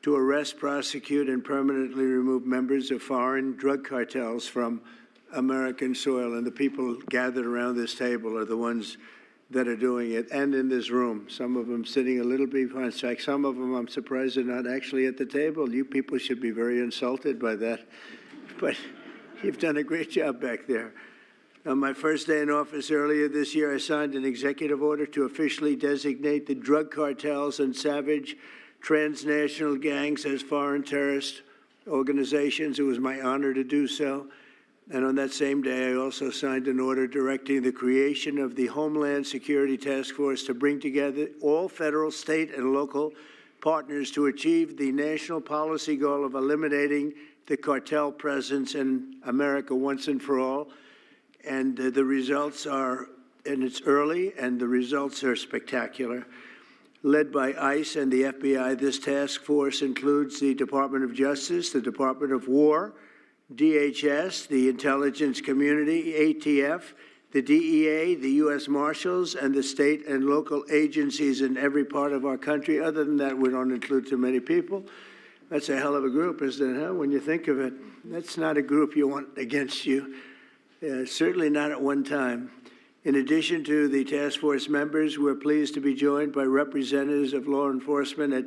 to arrest, prosecute, and permanently remove members of foreign drug cartels from American soil. And the people gathered around this table are the ones that are doing it, and in this room. Some of them sitting a little behind. In fact, some of them I'm surprised are not actually at the table. You people should be very insulted by that. But you've done a great job back there. On my first day in office earlier this year, I signed an executive order to officially designate the drug cartels and savage transnational gangs as foreign terrorist organizations. It was my honor to do so. And on that same day, I also signed an order directing the creation of the Homeland Security Task Force to bring together all federal, state, and local partners to achieve the national policy goal of eliminating the cartel presence in America once and for all. And the results are, and it's early, and the results are spectacular. Led by ICE and the FBI, this task force includes the Department of Justice, the Department of War, DHS, the intelligence community, ATF, the DEA, the U.S. Marshals, and the state and local agencies in every part of our country. Other than that, we don't include too many people. That's a hell of a group, isn't it, huh? When you think of it? That's not a group you want against you, certainly not at one time. In addition to the task force members, we're pleased to be joined by representatives of law enforcement at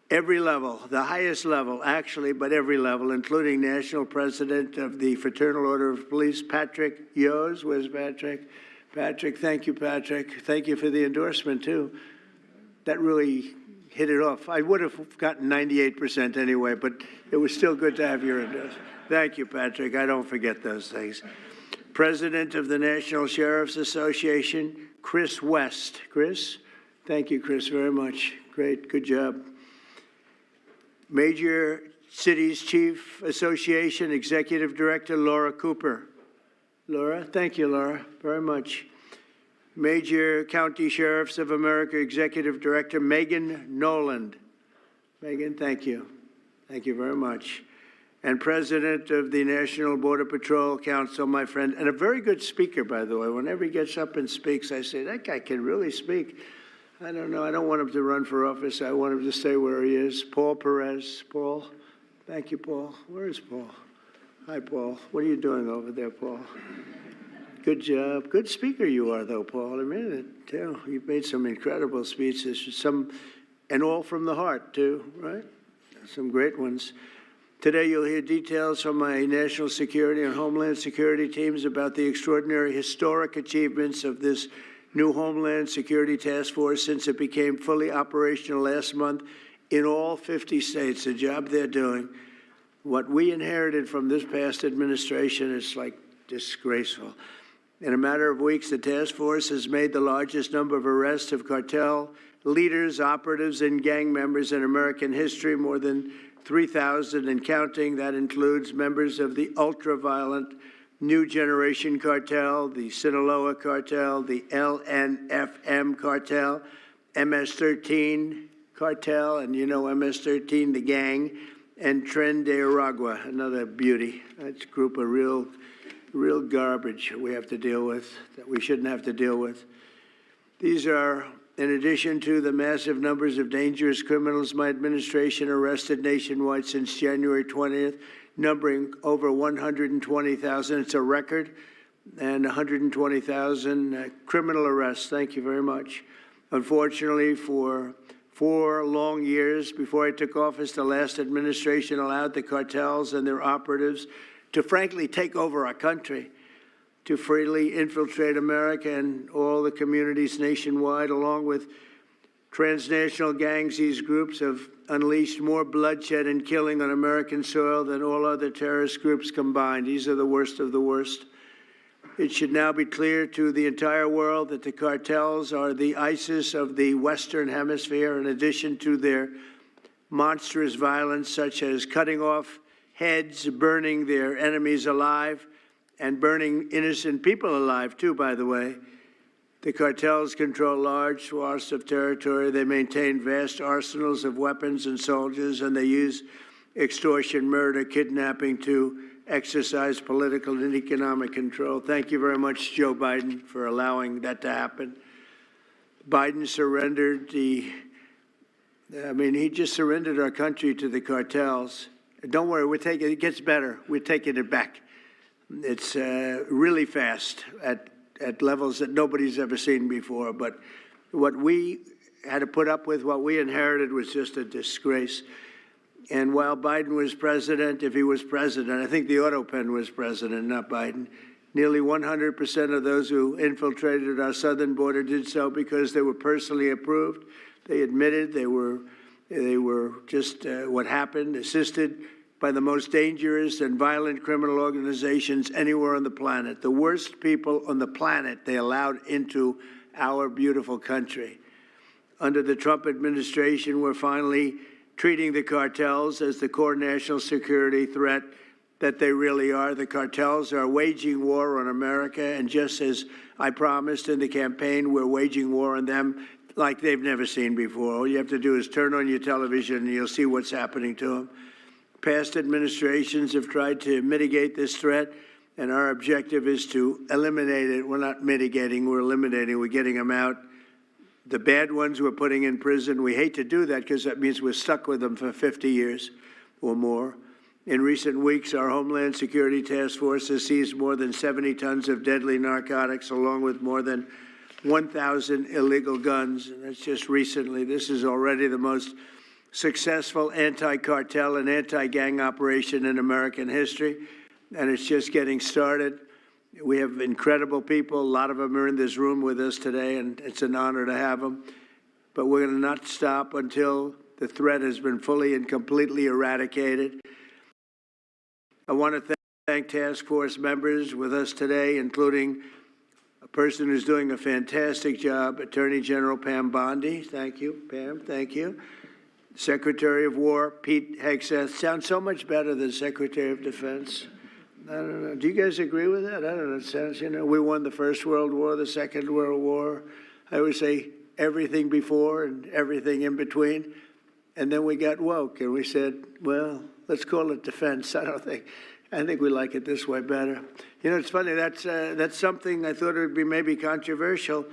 every level, the highest level, actually, but every level, including National President of the Fraternal Order of Police, Patrick Yos. Where's Patrick? Patrick, thank you, Patrick. Thank you for the endorsement, too. That really hit it off. I would have gotten 98% anyway, but it was still good to have your endorsement. Thank you, Patrick. I don't forget those things. President of the National Sheriff's Association, Chris West. Chris? Thank you, Chris, very much. Great, good job. Major Cities Chief Association Executive Director Laura Cooper. Laura, thank you, Laura, very much. Major County Sheriffs of America Executive Director Megan Noland. Megan, thank you. Thank you very much. And President of the National Border Patrol Council, my friend, and a very good speaker, by the way. Whenever he gets up and speaks, I say, that guy can really speak. I don't know. I don't want him to run for office. I want him to stay where he is. Paul Perez. Paul. Thank you, Paul. Where is Paul? Hi, Paul. What are you doing over there, Paul? Good job. Good speaker you are, though, Paul. I mean it, too. You've made some incredible speeches, and all from the heart, too, right? Some great ones. Today, you'll hear details from my national security and homeland security teams about the extraordinary historic achievements of this new Homeland Security Task Force since it became fully operational last month in all 50 states. The job they're doing. What we inherited from this past administration is like disgraceful. In a matter of weeks, the task force has made the largest number of arrests of cartel leaders, operatives, and gang members in American history, more than 3,000 and counting. That includes members of the ultra-violent New Generation Cartel, the Sinaloa Cartel, the LNFM Cartel, MS-13 Cartel, and you know MS-13, the gang, and Tren de Aragua, another beauty. That's a group of real garbage we have to deal with, that we shouldn't have to deal with. These are, in addition to the massive numbers of dangerous criminals my administration arrested nationwide since January 20th, numbering over 120,000. It's a record, and 120,000 criminal arrests. Thank you very much. Unfortunately, for 4 long years before I took office, the last administration allowed the cartels and their operatives to frankly take over our country, to freely infiltrate America and all the communities nationwide. Along with transnational gangs, these groups have unleashed more bloodshed and killing on American soil than all other terrorist groups combined. These are the worst of the worst. It should now be clear to the entire world that the cartels are the ISIS of the Western Hemisphere, in addition to their monstrous violence, such as cutting off heads, burning their enemies alive, and burning innocent people alive, too, by the way. The cartels control large swaths of territory. They maintain vast arsenals of weapons and soldiers, and they use extortion, murder, kidnapping to exercise political and economic control. Thank you very much, Joe Biden, for allowing that to happen. Biden surrendered the I mean, he just surrendered our country to the cartels. Don't worry, it gets better. We're taking it back. It's really fast at levels that nobody's ever seen before. But what we had to put up with, what we inherited, was just a disgrace. And while Biden was president, if he was president, I think the auto pen was president, not Biden, nearly 100% of those who infiltrated our southern border did so because they were personally approved. They admitted they were just what happened, assisted by the most dangerous and violent criminal organizations anywhere on the planet. The worst people on the planet they allowed into our beautiful country. Under the Trump administration, we're finally treating the cartels as the core national security threat that they really are. The cartels are waging war on America, and just as I promised in the campaign, we're waging war on them like they've never seen before. All you have to do is turn on your television and you'll see what's happening to them. Past administrations have tried to mitigate this threat, and our objective is to eliminate it. We're not mitigating, we're eliminating, we're getting them out. The bad ones we're putting in prison. We hate to do that because that means we're stuck with them for 50 years or more. In recent weeks, our Homeland Security Task Force has seized more than 70 tons of deadly narcotics, along with more than 1,000 illegal guns. And that's just recently. This is already the most successful anti-cartel and anti-gang operation in American history, and it's just getting started. We have incredible people. A lot of them are in this room with us today, and it's an honor to have them. But we're going to not stop until the threat has been fully and completely eradicated. I want to thank task force members with us today, including a person who's doing a fantastic job, Attorney General Pam Bondi. Thank you, Pam. Thank you. Secretary of War Pete Hegseth. Sounds so much better than Secretary of Defense. I don't know. Do you guys agree with that? I don't know. It sounds, we won the First World War, the Second World War. I always say everything before and everything in between. And then we got woke and we said, well, let's call it defense. I think we like it this way better. It's funny. That's something I thought it would be maybe controversial.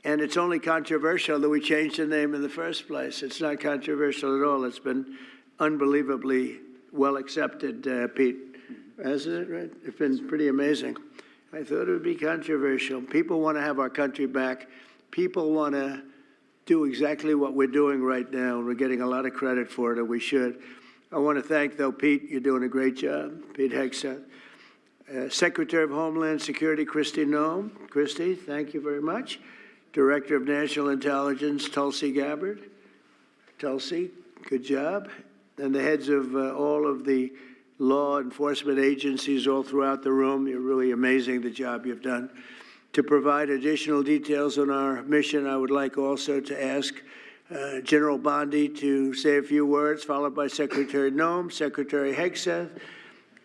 And it's only controversial that we changed the name in the first place. It's not controversial at all. It's been unbelievably well accepted, Pete. Hasn't it, right? It's been pretty amazing. I thought it would be controversial. People want to have our country back. People want to do exactly what we're doing right now, and we're getting a lot of credit for it, and we should. I want to thank, though, Pete. You're doing a great job. Pete Hegseth. Secretary of Homeland Security, Kristi Noem. Kristi, thank you very much. Director of National Intelligence, Tulsi Gabbard. Tulsi, good job. And the heads of all of the law enforcement agencies all throughout the room. You're really amazing, the job you've done. To provide additional details on our mission, I would like also to ask General Bondi to say a few words, followed by Secretary Noem, Secretary Hegseth,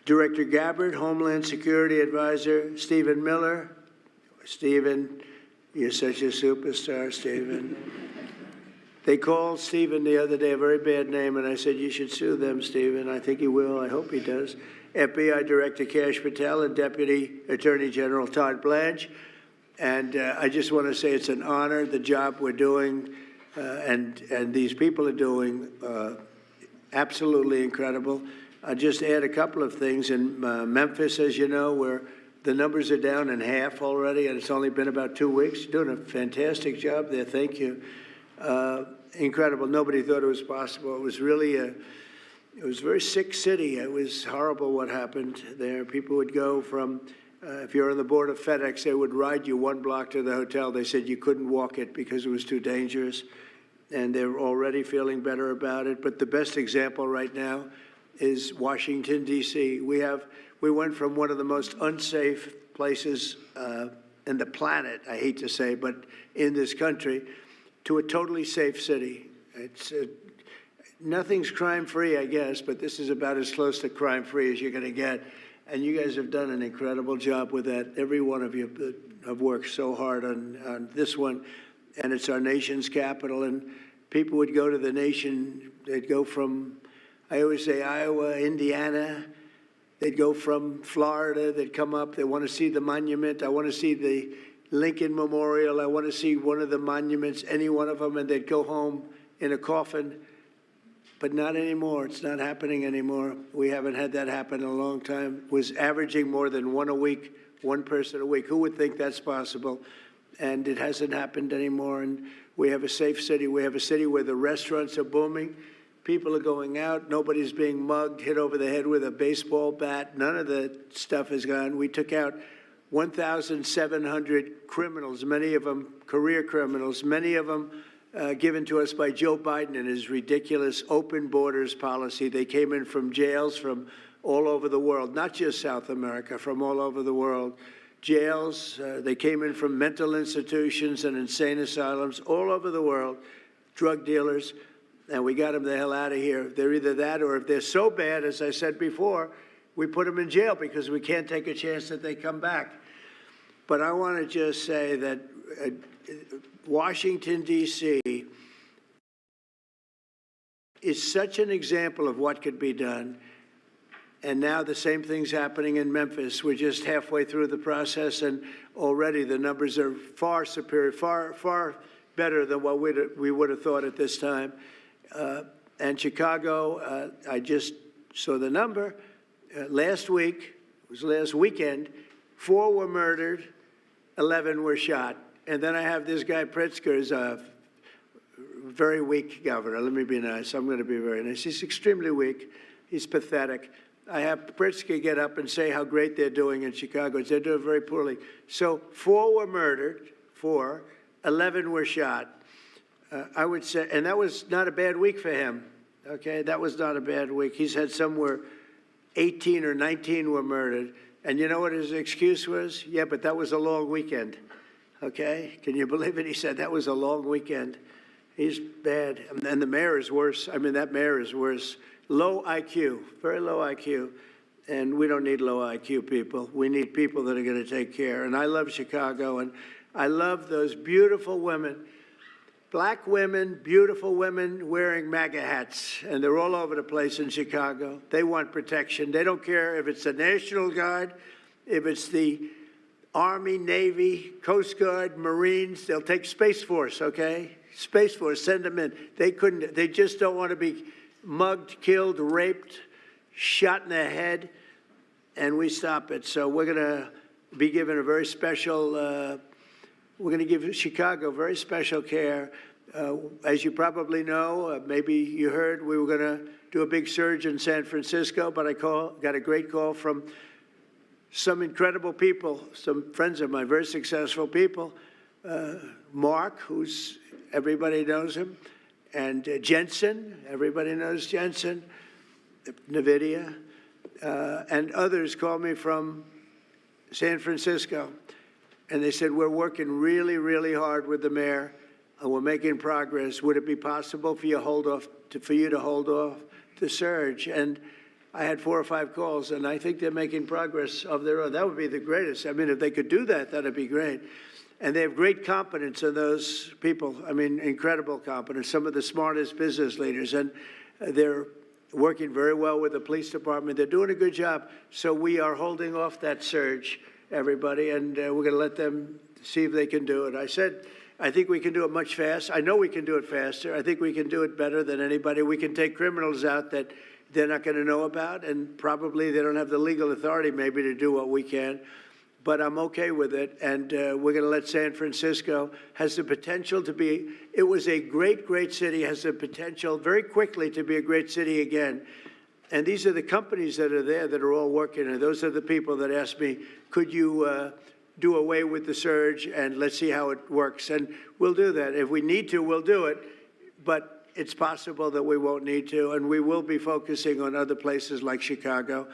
Director Gabbard, Homeland Security Advisor Stephen Miller. Stephen, you're such a superstar, Stephen. They called Stephen the other day a very bad name, and I said, you should sue them, Stephen. I think he will. I hope he does. FBI Director Kash Patel and Deputy Attorney General Todd Blanche. And I just want to say it's an honor, the job we're doing, and these people are doing absolutely incredible. I'll just add a couple of things. In Memphis, as you know, where the numbers are down in half already, and it's only been about 2 weeks. You're doing a fantastic job there. Thank you. Incredible. Nobody thought it was possible. It was really it was a very sick city. It was horrible what happened there. People would go from, if you're on the board of FedEx, they would ride you 1 block to the hotel. They said you couldn't walk it because it was too dangerous, and they're already feeling better about it. But the best example right now is Washington, D.C. We went from one of the most unsafe places in the planet, I hate to say, but in this country, to a totally safe city. It's nothing's crime-free, I guess, but this is about as close to crime-free as you're going to get. And you guys have done an incredible job with that. Every one of you have worked so hard on this one, and it's our nation's capital. And people would go to the nation. They'd go from, I always say, Iowa, Indiana. They'd go from Florida. They'd come up. They want to see the monument. I want to see the Lincoln Memorial. I want to see one of the monuments, any one of them, and they'd go home in a coffin, but not anymore. It's not happening anymore. We haven't had that happen in a long time. It was averaging more than one a week, one person a week. Who would think that's possible? And it hasn't happened anymore. And we have a safe city. We have a city where the restaurants are booming. People are going out. Nobody's being mugged, hit over the head with a baseball bat. None of the stuff is gone. We took out 1,700 criminals, many of them career criminals, many of them given to us by Joe Biden and his ridiculous open borders policy. They came in from jails from all over the world, not just South America, from all over the world. Jails, they came in from mental institutions and insane asylums all over the world, drug dealers, and we got them the hell out of here. They're either that, or if they're so bad, as I said before, we put them in jail because we can't take a chance that they come back. But I want to just say that Washington, D.C. is such an example of what could be done. And now the same thing's happening in Memphis. We're just halfway through the process, and already the numbers are far superior, far better than what we would have thought at this time. And Chicago, I just saw the number. Last week, it was last weekend, 4 were murdered, 11 were shot. And then I have this guy Pritzker, is a very weak governor. Let me be nice. I'm going to be very nice. He's extremely weak. He's pathetic. I have Pritzker get up and say how great they're doing in Chicago. They're doing very poorly. So 4 were murdered, 4, 11 were shot. I would say, and that was not a bad week for him. Okay, that was not a bad week. He's had somewhere 18 or 19 were murdered. And you know what his excuse was? Yeah, but that was a long weekend. Okay, can you believe it? He said that was a long weekend. He's bad. And the mayor is worse. I mean, that mayor is worse. Low IQ, very low IQ. And we don't need low IQ people. We need people that are going to take care. And I love Chicago, and I love those beautiful women. Black women, beautiful women wearing MAGA hats, and they're all over the place in Chicago. They want protection. They don't care if it's the National Guard, if it's the Army, Navy, Coast Guard, Marines. They'll take Space Force, okay? Space Force, send them in. They just don't want to be mugged, killed, raped, shot in the head, and we stop it. So we're going to be given a very special we're going to give Chicago very special care. As you probably know, maybe you heard, we were going to do a big surge in San Francisco, but I got a great call from some incredible people, some friends of mine, very successful people. Mark, everybody knows him, and Jensen, everybody knows Jensen, NVIDIA, and others called me from San Francisco. And they said, we're working really, really hard with the mayor, and we're making progress. Would it be possible for you to hold off the surge? And I had 4 or 5 calls, and I think they're making progress of their own. That would be the greatest. I mean, if they could do that, that'd be great. And they have great competence in those people. I mean, incredible competence, some of the smartest business leaders. And they're working very well with the police department. They're doing a good job. So we are holding off that surge, everybody, and we're going to let them see if they can do it. I said, I think we can do it much faster. I know we can do it faster. I think we can do it better than anybody. We can take criminals out that they're not going to know about, and probably they don't have the legal authority maybe to do what we can. But I'm okay with it, and we're going to let San Francisco, has the potential to be, it was a great, great city, has the potential very quickly to be a great city again. And these are the companies that are there that are all working, and those are the people that asked me, could you do away with the surge, and let's see how it works. And we'll do that. If we need to, we'll do it. But it's possible that we won't need to, and we will be focusing on other places like Chicago,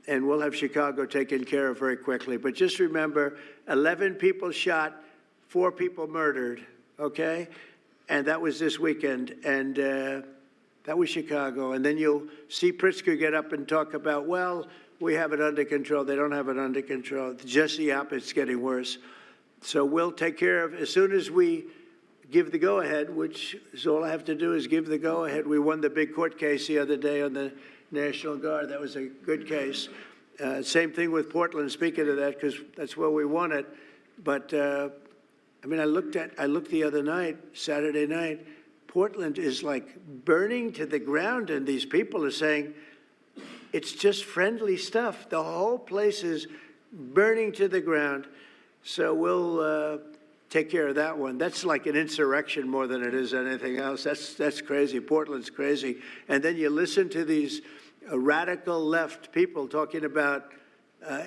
and we'll have Chicago taken care of very quickly. But just remember, 11 people shot, 4 people murdered, okay? And that was this weekend, and that was Chicago. And then you'll see Pritzker get up and talk about, well, we have it under control. They don't have it under control. Just the opposite, it's getting worse. So we'll take care of, as soon as we give the go-ahead, which is all I have to do is give the go-ahead. We won the big court case the other day on the National Guard. That was a good case. Same thing with Portland, speaking of that, because that's where we won it. But, I mean, I looked the other night, Saturday night, Portland is like burning to the ground, and these people are saying it's just friendly stuff. The whole place is burning to the ground. So we'll take care of that one. That's like an insurrection more than it is anything else. That's crazy. Portland's crazy. And then you listen to these radical left people talking about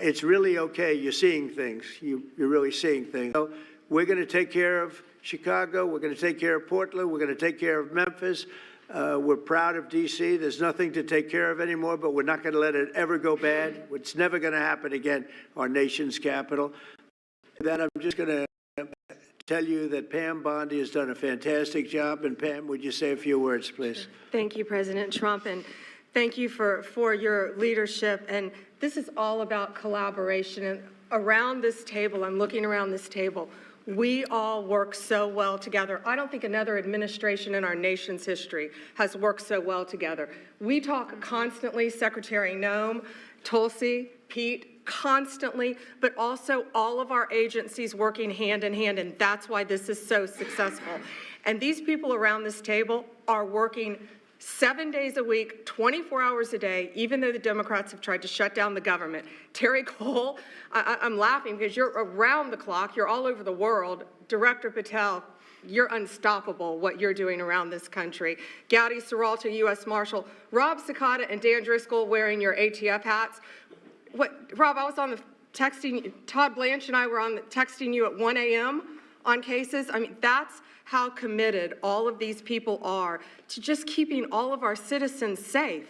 it's really okay. You're seeing things. You're really seeing things. So we're going to take care of Chicago. We're going to take care of Portland. We're going to take care of Memphis. We're proud of D.C. There's nothing to take care of anymore, but we're not going to let it ever go bad. It's never going to happen again, our nation's capital. Then I'm just going to tell you that Pam Bondi has done a fantastic job. And Pam, would you say a few words, please? Thank you, President Trump, and thank you for your leadership. And this is all about collaboration. And around this table, I'm looking around this table, we all work so well together. I don't think another administration in our nation's history has worked so well together. We talk constantly, Secretary Noem, Tulsi, Pete, constantly, but also all of our agencies working hand in hand, and that's why this is so successful. And these people around this table are working 7 days a week, 24 hours a day, even though the Democrats have tried to shut down the government. Terry Cole, I'm laughing because you're around the clock, you're all over the world. Director Patel, you're unstoppable, what you're doing around this country. Gowdy Serralto, U.S. Marshal, Rob Sakata and Dan Driscoll wearing your ATF hats. Rob, I was on the texting, Todd Blanche and I were on the texting you at 1 a.m. on cases. I mean, that's how committed all of these people are to just keeping all of our citizens safe.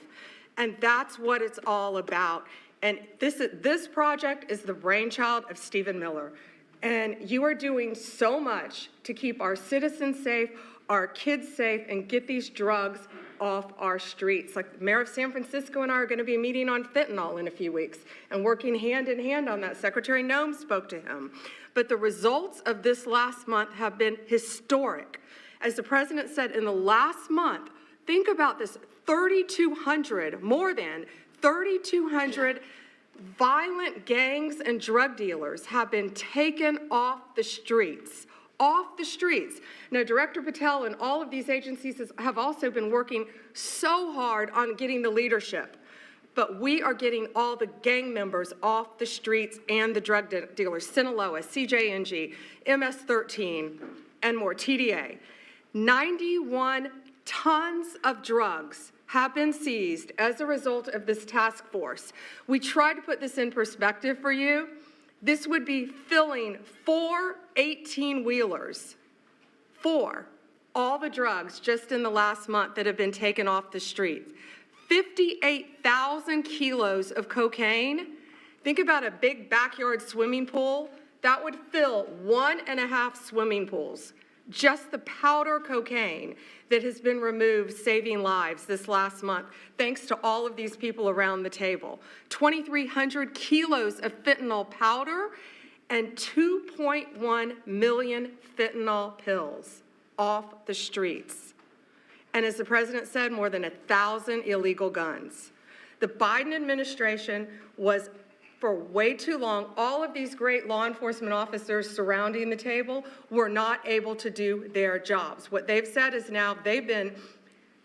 And that's what it's all about. And this project is the brainchild of Stephen Miller. And you are doing so much to keep our citizens safe, our kids safe, and get these drugs off our streets. Like the mayor of San Francisco and I are going to be meeting on fentanyl in a few weeks and working hand in hand on that. Secretary Noem spoke to him. But the results of this last month have been historic. As the president said, in the last month, think about this, 3,200, more than 3,200 violent gangs and drug dealers have been taken off the streets. Off the streets. Now, Director Patel and all of these agencies have also been working so hard on getting the leadership, but we are getting all the gang members off the streets and the drug dealers, Sinaloa, CJNG, MS-13, and more, TDA. 91 tons of drugs have been seized as a result of this task force. We tried to put this in perspective for you. This would be filling 4 18-wheelers, all the drugs just in the last month that have been taken off the streets. 58,000 kilos of cocaine. Think about a big backyard swimming pool. That would fill 1.5 swimming pools. Just the powder cocaine that has been removed, saving lives this last month, thanks to all of these people around the table. 2,300 kilos of fentanyl powder and 2.1 million fentanyl pills off the streets. And as the president said, more than 1,000 illegal guns. The Biden administration was, for way too long, all of these great law enforcement officers surrounding the table were not able to do their jobs. What they've said is now they've been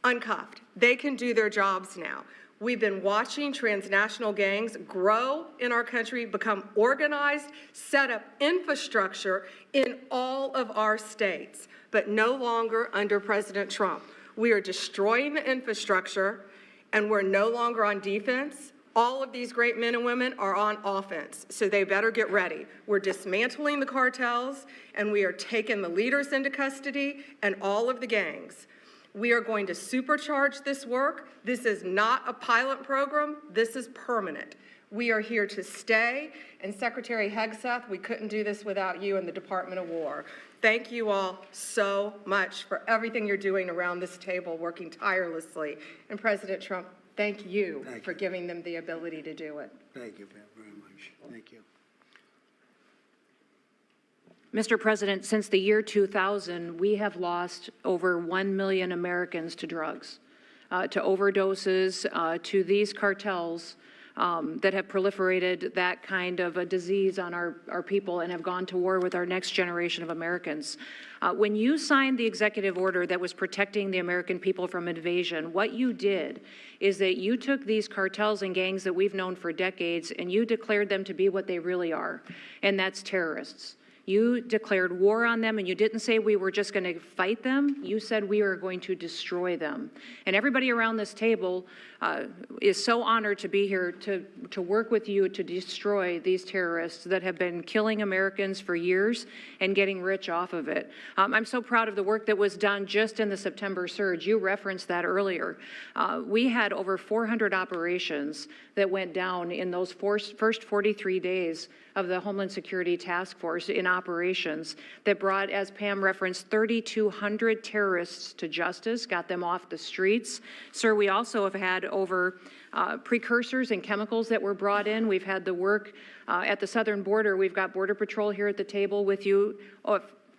uncuffed. They can do their jobs now. We've been watching transnational gangs grow in our country, become organized, set up infrastructure in all of our states, but no longer under President Trump. We are destroying the infrastructure, and we're no longer on defense. All of these great men and women are on offense, so they better get ready. We're dismantling the cartels, and we are taking the leaders into custody and all of the gangs. We are going to supercharge this work. This is not a pilot program. This is permanent. We are here to stay. And Secretary Hegseth, we couldn't do this without you and the Department of War. Thank you all so much for everything you're doing around this table, working tirelessly. And President Trump, thank you for giving them the ability to do it. Thank you, Pam, very much. Thank you. Mr. President, since the year 2000, we have lost over 1 million Americans to drugs, to overdoses, to these cartels, that have proliferated that kind of a disease on our people and have gone to war with our next generation of Americans. When you signed the executive order that was protecting the American people from invasion, what you did is that you took these cartels and gangs that we've known for decades and you declared them to be what they really are, and that's terrorists. You declared war on them, and you didn't say we were just going to fight them. You said we were going to destroy them. And everybody around this table is so honored to be here to work with you to destroy these terrorists that have been killing Americans for years and getting rich off of it. I'm so proud of the work that was done just in the September surge. You referenced that earlier. We had over 400 operations that went down in those first 43 days of the Homeland Security Task Force in operations that brought, as Pam referenced, 3,200 terrorists to justice, got them off the streets. Sir, we also have had over precursors and chemicals that were brought in. We've had the work at the southern border. We've got Border Patrol here at the table with you.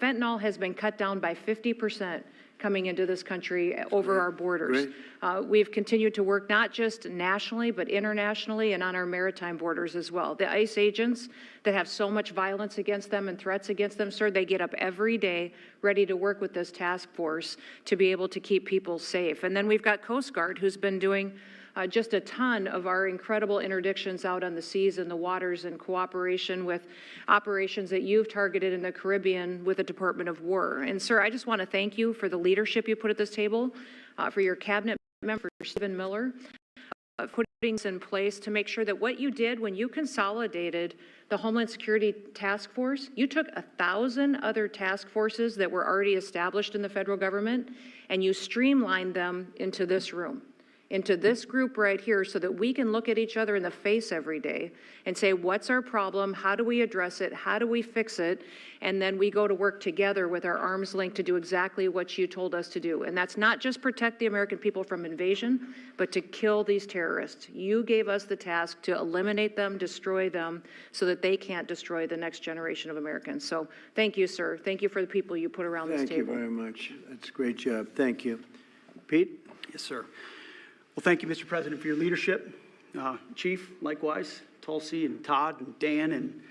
Fentanyl has been cut down by 50% coming into this country over our borders. We've continued to work not just nationally, but internationally and on our maritime borders as well. The ICE agents that have so much violence against them and threats against them, sir, they get up every day ready to work with this task force to be able to keep people safe. And then we've got Coast Guard, who's been doing just a ton of our incredible interdictions out on the seas and the waters in cooperation with operations that you've targeted in the Caribbean with the Department of War. And sir, I just want to thank you for the leadership you put at this table, for your cabinet member, Stephen Miller, putting things in place to make sure that what you did when you consolidated the Homeland Security Task Force, you took 1,000 other task forces that were already established in the federal government and you streamlined them into this room, into this group right here, so that we can look at each other in the face every day and say, what's our problem? How do we address it? How do we fix it? And then we go to work together with our arms linked to do exactly what you told us to do. And that's not just protect the American people from invasion, but to kill these terrorists. You gave us the task to eliminate them, destroy them, so that they can't destroy the next generation of Americans. So thank you, sir. Thank you for the people you put around this table. Thank you very much. That's a great job. Thank you. Pete? Yes, sir. Well, thank you, Mr. President, for your leadership. Chief, likewise, Tulsi and Todd and Dan and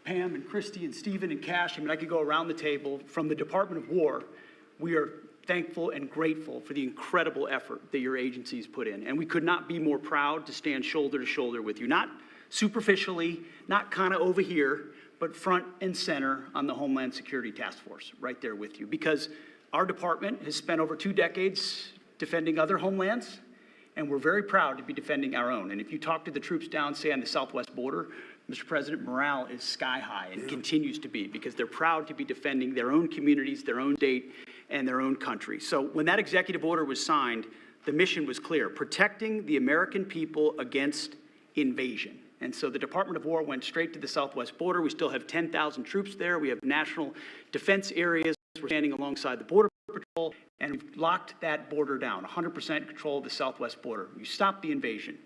Pam and Christy and Stephen and Cash. I mean, I could go around the table. From the Department of War, we are thankful and grateful for the incredible effort that your agencies put in. And we could not be more proud to stand shoulder to shoulder with you, not superficially, not kind of over here, but front and center on the Homeland Security Task Force, right there with you. Because our department has spent over 2 decades defending other homelands, and we're very proud to be defending our own. And if you talk to the troops down, say, on the southwest border, Mr. President, morale is sky high and continues to be, because they're proud to be defending their own communities, their own state, and their own country. So when that executive order was signed, the mission was clear: protecting the American people against invasion. And so the Department of War went straight to the southwest border. We still have 10,000 troops there. We have national defense areas. We're standing alongside the Border Patrol, and we've locked that border down, 100% control of the southwest border. You stopped the invasion.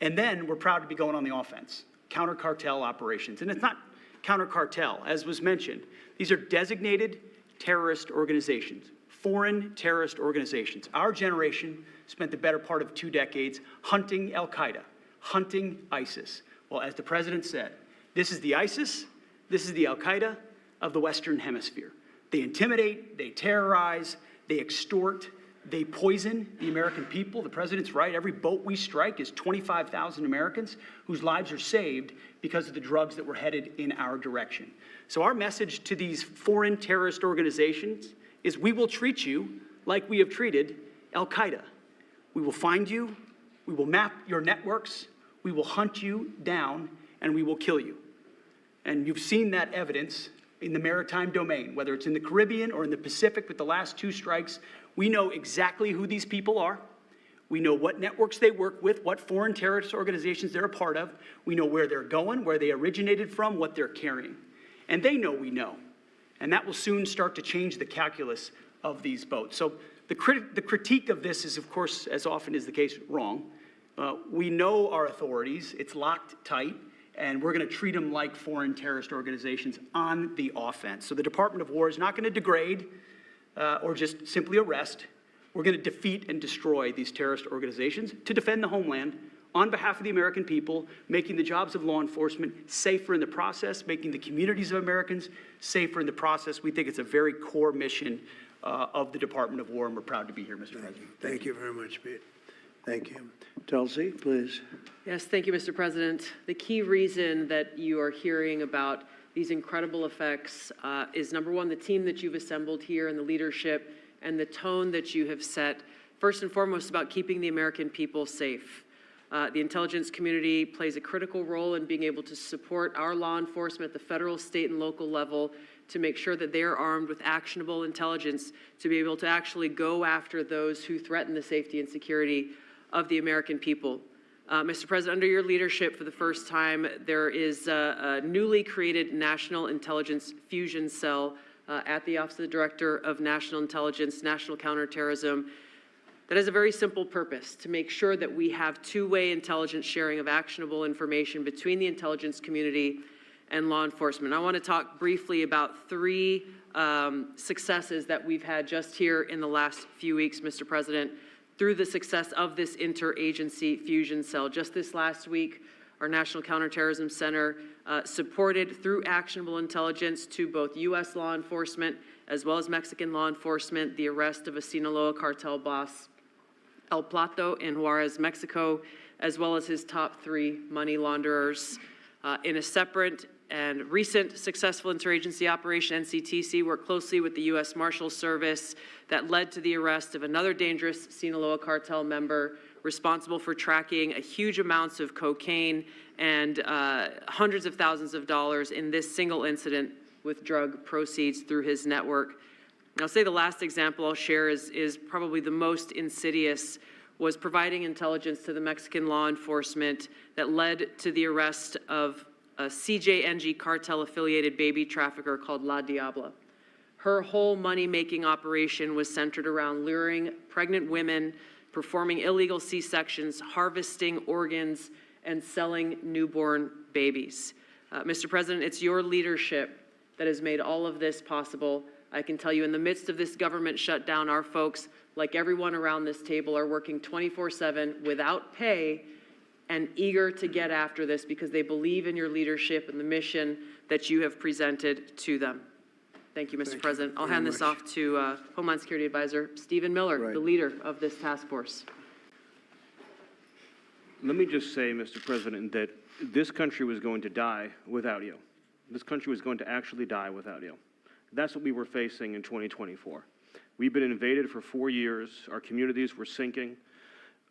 And then we're proud to be going on the offense, counter-cartel operations. And it's not counter-cartel, as was mentioned. These are designated terrorist organizations, foreign terrorist organizations. Our generation spent the better part of 2 decades hunting al-Qaeda, hunting ISIS. Well, as the president said, this is the ISIS, this is the al-Qaeda of the Western Hemisphere. They intimidate, they terrorize, they extort, they poison the American people. The president's right. Every boat we strike is 25,000 Americans whose lives are saved because of the drugs that were headed in our direction. So our message to these foreign terrorist organizations is: we will treat you like we have treated al-Qaeda. We will find you, we will map your networks, we will hunt you down, and we will kill you. And you've seen that evidence in the maritime domain, whether it's in the Caribbean or in the Pacific with the last 2 strikes. We know exactly who these people are. We know what networks they work with, what foreign terrorist organizations they're a part of. We know where they're going, where they originated from, what they're carrying. And they know we know. And that will soon start to change the calculus of these boats. So the critique of this is, of course, as often is the case, wrong. We know our authorities. It's locked tight. And we're going to treat them like foreign terrorist organizations on the offense. So the Department of War is not going to degrade or just simply arrest. We're going to defeat and destroy these terrorist organizations to defend the homeland on behalf of the American people, making the jobs of law enforcement safer in the process, making the communities of Americans safer in the process. We think it's a very core mission of the Department of War, and we're proud to be here, Mr. President. Thank you very much, Pete. Thank you. Tulsi, please. Yes, thank you, Mr. President. The key reason that you are hearing about these incredible effects is, number one, the team that you've assembled here and the leadership and the tone that you have set, first and foremost, about keeping the American people safe. The intelligence community plays a critical role in being able to support our law enforcement at the federal, state, and local level to make sure that they are armed with actionable intelligence to be able to actually go after those who threaten the safety and security of the American people. Mr. President, under your leadership for the first time, there is a newly created National Intelligence Fusion Cell at the Office of the Director of National Intelligence, National Counterterrorism, that has a very simple purpose: to make sure that we have two-way intelligence sharing of actionable information between the intelligence community and law enforcement. I want to talk briefly about three successes that we've had just here in the last few weeks, Mr. President, through the success of this interagency fusion cell. Just this last week, our National Counterterrorism Center supported, through actionable intelligence to both U.S. law enforcement as well as Mexican law enforcement, the arrest of a Sinaloa cartel boss, El Plato, in Juarez, Mexico, as well as his top 3 money launderers. In a separate and recent successful interagency operation, NCTC worked closely with the U.S. Marshals Service that led to the arrest of another dangerous Sinaloa cartel member responsible for tracking huge amounts of cocaine and hundreds of thousands of dollars in this single incident with drug proceeds through his network. And I'll say the last example I'll share is probably the most insidious, was providing intelligence to the Mexican law enforcement that led to the arrest of a CJNG cartel-affiliated baby trafficker called La Diabla. Her whole money-making operation was centered around luring pregnant women, performing illegal C-sections, harvesting organs, and selling newborn babies. Mr. President, it's your leadership that has made all of this possible. I can tell you, in the midst of this government shutdown, our folks, like everyone around this table, are working 24/7 without pay and eager to get after this because they believe in your leadership and the mission that you have presented to them. Thank you, Mr. President. I'll hand this off to Homeland Security Advisor Stephen Miller, the leader of this task force. Let me just say, Mr. President, that this country was going to die without you. This country was going to actually die without you. That's what we were facing in 2024. We've been invaded for 4 years. Our communities were sinking.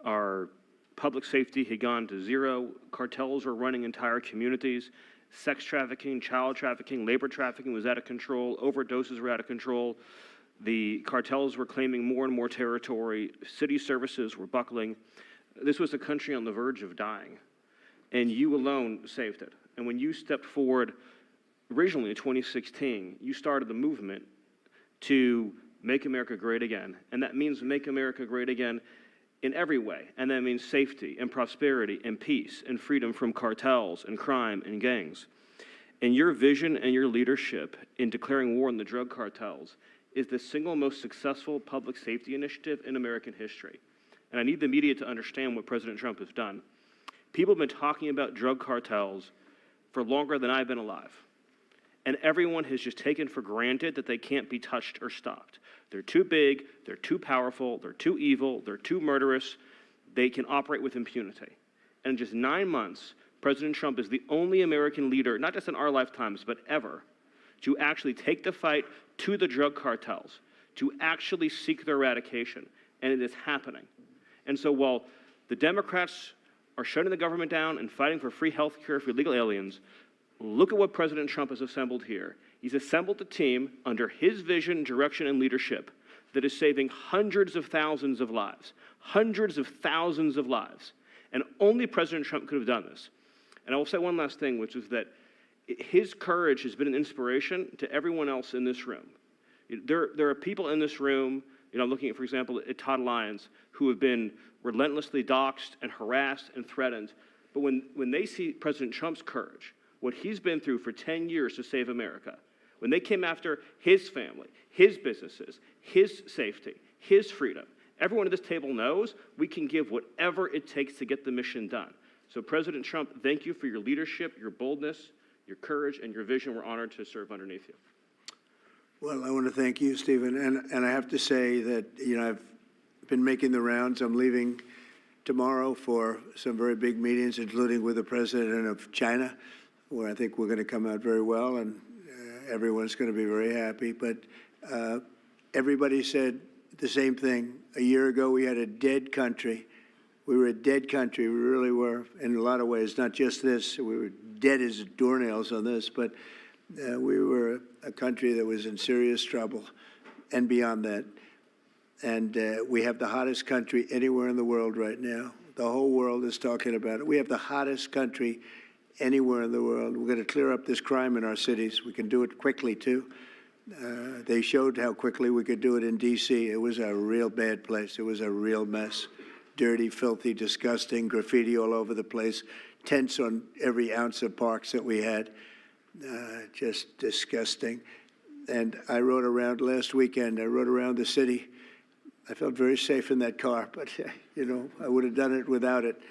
Our public safety had gone to zero. Cartels were running entire communities. Sex trafficking, child trafficking, labor trafficking was out of control. Overdoses were out of control. The cartels were claiming more and more territory. City services were buckling. This was a country on the verge of dying, and you alone saved it. And when you stepped forward originally in 2016, you started the movement to make America great again. And that means make America great again in every way. And that means safety and prosperity and peace and freedom from cartels and crime and gangs. And your vision and your leadership in declaring war on the drug cartels is the single most successful public safety initiative in American history. And I need the media to understand what President Trump has done. People have been talking about drug cartels for longer than I've been alive. And everyone has just taken for granted that they can't be touched or stopped. They're too big, they're too powerful, they're too evil, they're too murderous. They can operate with impunity. And in just 9 months, President Trump is the only American leader, not just in our lifetimes, but ever, to actually take the fight to the drug cartels, to actually seek their eradication. And it is happening. And so while the Democrats are shutting the government down and fighting for free health care for illegal aliens, look at what President Trump has assembled here. He's assembled a team under his vision, direction, and leadership that is saving hundreds of thousands of lives. Hundreds of thousands of lives. And only President Trump could have done this. And I will say one last thing, which is that his courage has been an inspiration to everyone else in this room. There are people in this room, looking at, for example, at Todd Lyons, who have been relentlessly doxxed and harassed and threatened. But when they see President Trump's courage, what he's been through for 10 years to save America, when they came after his family, his businesses, his safety, his freedom, Everyone at this table knows we can give whatever it takes to get the mission done. So President Trump, thank you for your leadership, your boldness, your courage, and your vision. We're honored to serve underneath you. Well, I want to thank you, Stephen. And I have to say that, I've been making the rounds. I'm leaving tomorrow for some very big meetings, including with the president of China, where I think we're going to come out very well, and everyone's going to be very happy. But everybody said the same thing. A year ago, we had a dead country. We were a dead country. We really were in a lot of ways, not just this. We were dead as doornails on this, but we were a country that was in serious trouble and beyond that. And we have the hottest country anywhere in the world right now. The whole world is talking about it. We have the hottest country anywhere in the world. We're going to clear up this crime in our cities. We can do it quickly, too. They showed how quickly we could do it in D.C. It was a real bad place. It was a real mess. Dirty, filthy, disgusting, graffiti all over the place, tents on every ounce of parks that we had. Just disgusting. And I rode around last weekend. I rode around the city. I felt very safe in that car, but, I would have done it without it.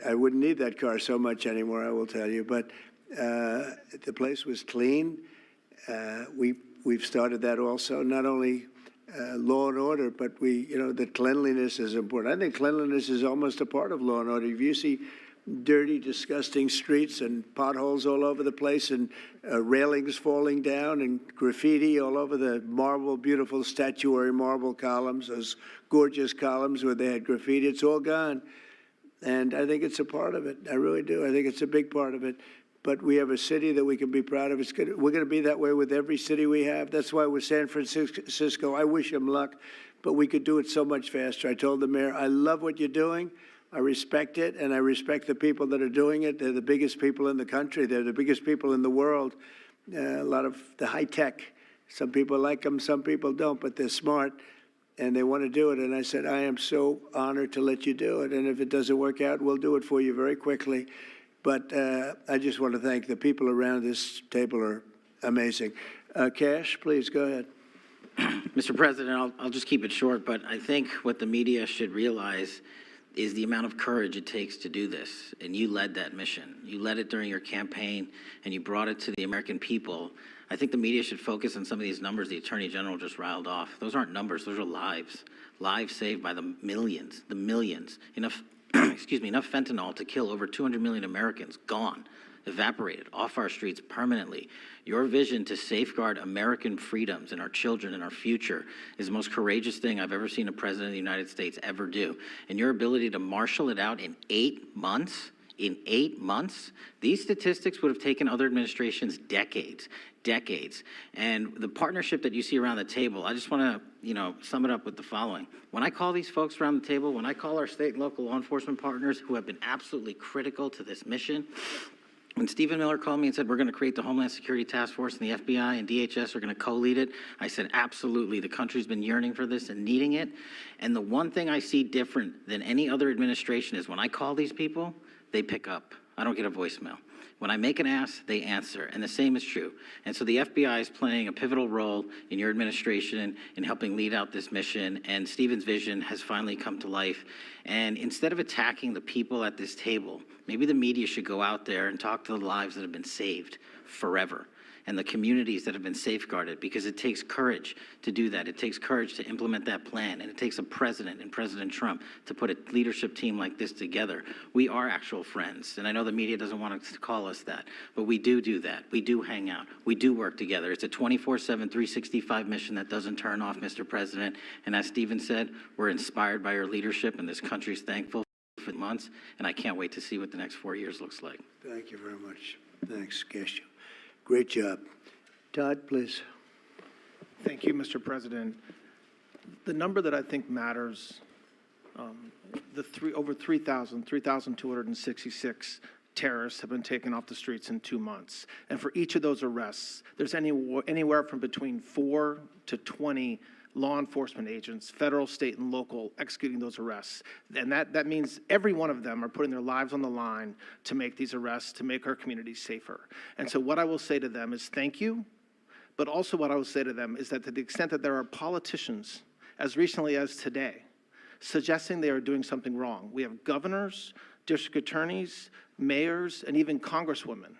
I wouldn't need that car so much anymore, I will tell you. But the place was clean. We've started that also, not only law and order, but the cleanliness is important. I think cleanliness is almost a part of law and order. If you see dirty, disgusting streets and potholes all over the place and railings falling down and graffiti all over the beautiful statuary marble columns, those gorgeous columns where they had graffiti, it's all gone. And I think it's a part of it. I really do. I think it's a big part of it. But we have a city that we can be proud of. We're going to be that way with every city we have. That's why with San Francisco, I wish them luck, but we could do it so much faster. I told the mayor, I love what you're doing. I respect it, and I respect the people that are doing it. They're the biggest people in the country. They're the biggest people in the world. A lot of the high tech. Some people like them, some people don't, but they're smart, and they want to do it. And I said, I am so honored to let you do it, and if it doesn't work out, we'll do it for you very quickly. But I just want to thank the people around this table are amazing. Cash, please go ahead. Mr. President, I'll just keep it short, but I think what the media should realize is the amount of courage it takes to do this. And you led that mission. You led it during your campaign, and you brought it to the American people. I think the media should focus on some of these numbers the Attorney General just riled off. Those aren't numbers, those are lives. Lives saved by the millions. Enough, enough fentanyl to kill over 200 million Americans, gone, evaporated, off our streets permanently. Your vision to safeguard American freedoms and our children and our future is the most courageous thing I've ever seen a president of the United States ever do. And your ability to marshal it out in 8 months, these statistics would have taken other administrations decades. And the partnership that you see around the table, I just want to, sum it up with the following. When I call these folks around the table, when I call our state and local law enforcement partners who have been absolutely critical to this mission, when Stephen Miller called me and said, we're going to create the Homeland Security Task Force, and the FBI and DHS are going to co-lead it, I said, absolutely. The country's been yearning for this and needing it. And the one thing I see different than any other administration is when I call these people, they pick up. I don't get a voicemail. When I make an ask, they answer, and the same is true. And so the FBI is playing a pivotal role in your administration in helping lead out this mission, and Stephen's vision has finally come to life. And instead of attacking the people at this table, maybe the media should go out there and talk to the lives that have been saved forever and the communities that have been safeguarded, because it takes courage to do that. It takes courage to implement that plan, and it takes a president and President Trump to put a leadership team like this together. We are actual friends, and I know the media doesn't want to call us that, but we do that. We do hang out. We do work together. It's a 24/7, 365 mission that doesn't turn off, Mr. President, and as Stephen said, we're inspired by your leadership, and this country's thankful for the months, and I can't wait to see what the next 4 years looks like. Thank you very much. Thanks, Cash. Great job. Todd, please. Thank you, Mr. President. The number that I think matters, over 3,266 terrorists have been taken off the streets in 2 months. And for each of those arrests, there's anywhere from between 4 to 20 law enforcement agents, federal, state, and local, executing those arrests. And that means every one of them are putting their lives on the line to make these arrests, to make our communities safer. And so what I will say to them is thank you, but also what I will say to them is that to the extent that there are politicians, as recently as today, suggesting they are doing something wrong. We have governors, district attorneys, mayors, and even congresswomen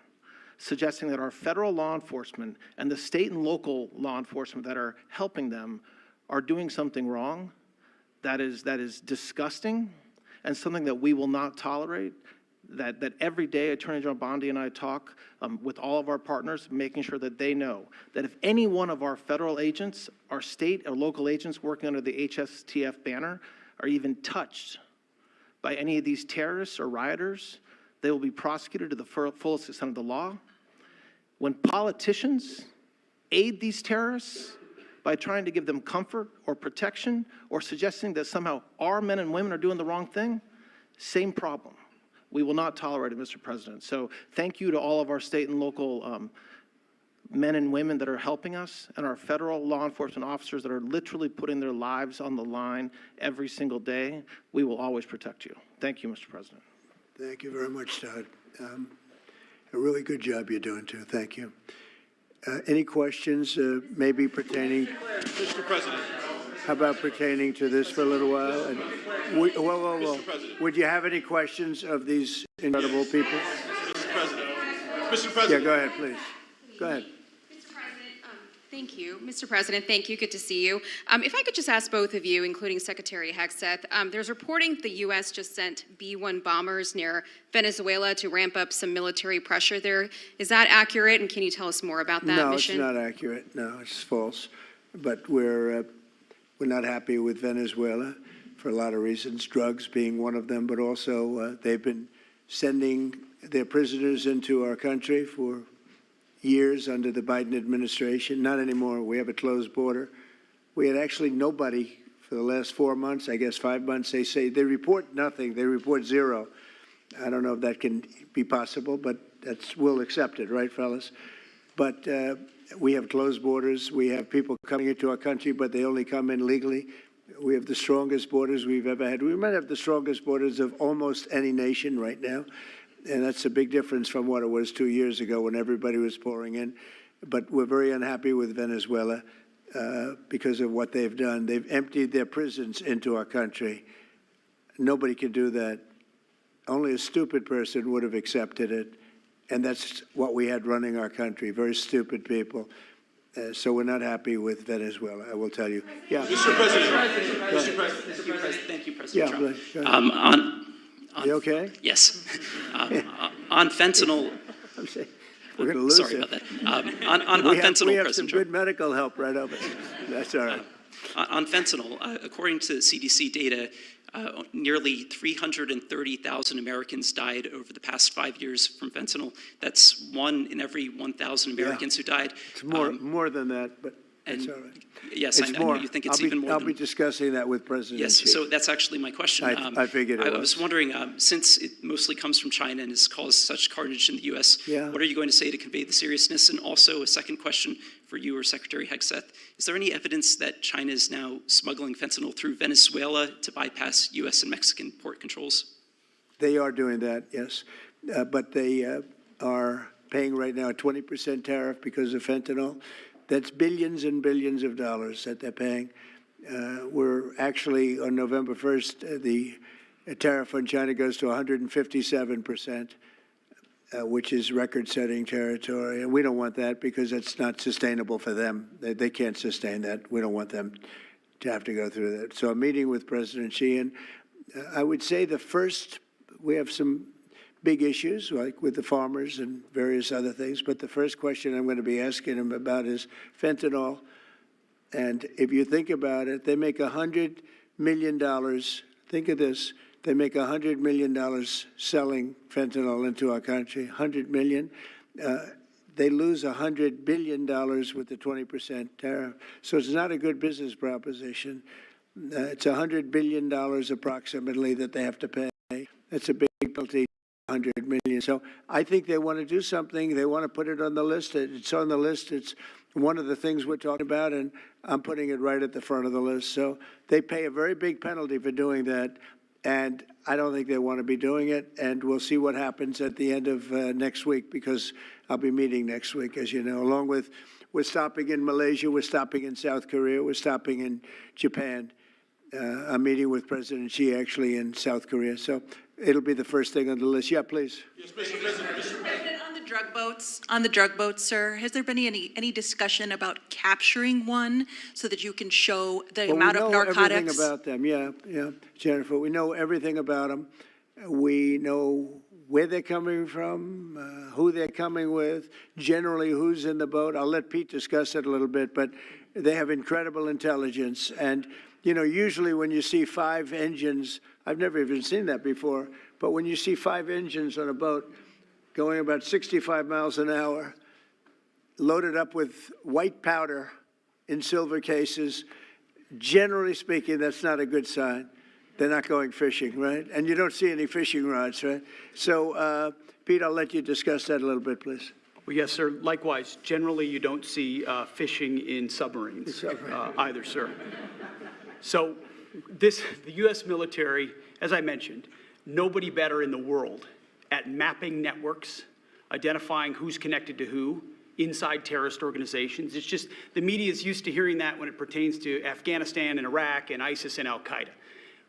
suggesting that our federal law enforcement and the state and local law enforcement that are helping them are doing something wrong. That is disgusting and something that we will not tolerate. That every day Attorney General Bondi and I talk with all of our partners, making sure that they know that if any one of our federal agents, our state or local agents working under the HSTF banner are even touched by any of these terrorists or rioters, they will be prosecuted to the fullest extent of the law. When politicians aid these terrorists by trying to give them comfort or protection or suggesting that somehow our men and women are doing the wrong thing, same problem. We will not tolerate it, Mr. President. So thank you to all of our state and local men and women that are helping us and our federal law enforcement officers that are literally putting their lives on the line every single day. We will always protect you. Thank you, Mr. President. Thank you very much, Todd. A really good job you're doing, too. Thank you. Any questions maybe pertaining? Mr. President. How about pertaining to this for a little while? And whoa. Would you have any questions of these incredible people? Mr. President. Mr. President. Yeah, go ahead, please. Go ahead. Mr. President, thank you. Mr. President, thank you. Good to see you. If I could just ask both of you, including Secretary Hegseth, there's reporting the U.S. just sent B-1 bombers near Venezuela to ramp up some military pressure there. Is that accurate, and can you tell us more about that mission? No, it's not accurate. No, it's false. But we're not happy with Venezuela for a lot of reasons, drugs being one of them, but also they've been sending their prisoners into our country for years under the Biden administration. Not anymore. We have a closed border. We had actually nobody for the last 4 months, I guess 5 months. They say they report nothing. They report zero. I don't know if that can be possible, but we'll accept it, right, fellas? But we have closed borders. We have people coming into our country, but they only come in legally. We have the strongest borders we've ever had. We might have the strongest borders of almost any nation right now. And that's a big difference from what it was 2 years ago when everybody was pouring in. But we're very unhappy with Venezuela because of what they've done. They've emptied their prisons into our country. Nobody can do that. Only a stupid person would have accepted it. And that's what we had running our country, very stupid people. So we're not happy with Venezuela, I will tell you. Yeah. Mr. President. Mr. President. Thank you, President Trump. Yeah, you okay? Yes. On fentanyl. We're going to lose Sorry it. about that. On fentanyl, we have President some Trump. good medical help right over there. That's all right. On fentanyl, according to CDC data, nearly 330,000 Americans died over the past 5 years from fentanyl. That's 1 in every 1,000 Americans who died. It's more than that, but it's all right. Yes, I know you think it's even more. I'll be discussing that with President Yes, Xi. so that's actually my question. I figured it was. I was wondering, since it mostly comes from China and has caused such carnage in the U.S., what are you going to say to convey the seriousness? And also a second question for you or Secretary Hegseth. Is there any evidence that China is now smuggling fentanyl through Venezuela to bypass U.S. and Mexican port controls? They are doing that, yes. But they are paying right now a 20% tariff because of fentanyl. That's billions and billions of dollars that they're paying. We're actually, on November 1st, the tariff on China goes to 157%, which is record-setting territory. And we don't want that because it's not sustainable for them. They can't sustain that. We don't want them to have to go through that. So I'm meeting with President Xi, and I would say we have some big issues, like with the farmers and various other things. But the first question I'm going to be asking him about is fentanyl. And if you think about it, they make $100 million. Think of this. They make $100 million selling fentanyl into our country, $100 million. They lose $100 billion with the 20% tariff. So it's not a good business proposition. It's $100 billion approximately that they have to pay. That's a big penalty. 100 million. So I think they want to do something. They want to put it on the list. It's on the list. It's one of the things we're talking about, and I'm putting it right at the front of the list. So they pay a very big penalty for doing that, and I don't think they want to be doing it. And we'll see what happens at the end of next week, because I'll be meeting next week, as you know, along with we're stopping in Malaysia, we're stopping in South Korea, we're stopping in Japan. I'm meeting with President Xi actually in South Korea, so it'll be the first thing on the list. Yeah, please. Yes, Mr. President. Mr. President, on the drug boats, sir, has there been any discussion about capturing one so that you can show the amount of narcotics? We know everything about them. Yeah, Jennifer. We know everything about them. We know where they're coming from, who they're coming with, generally who's in the boat. I'll let Pete discuss it a little bit, but they have incredible intelligence. And, you know, usually when you see 5 engines, I've never even seen that before, but when you see 5 engines on a boat going about 65 miles an hour, loaded up with white powder in silver cases, generally speaking, that's not a good sign. They're not going fishing, right? And you don't see any fishing rods, right? So, Pete, I'll let you discuss that a little bit, please. Well, yes, sir. Likewise, generally you don't see fishing in submarines either, sir. So the U.S. military, as I mentioned, nobody better in the world at mapping networks, identifying who's connected to who, inside terrorist organizations. It's just the media is used to hearing that when it pertains to Afghanistan and Iraq and ISIS and Al-Qaeda.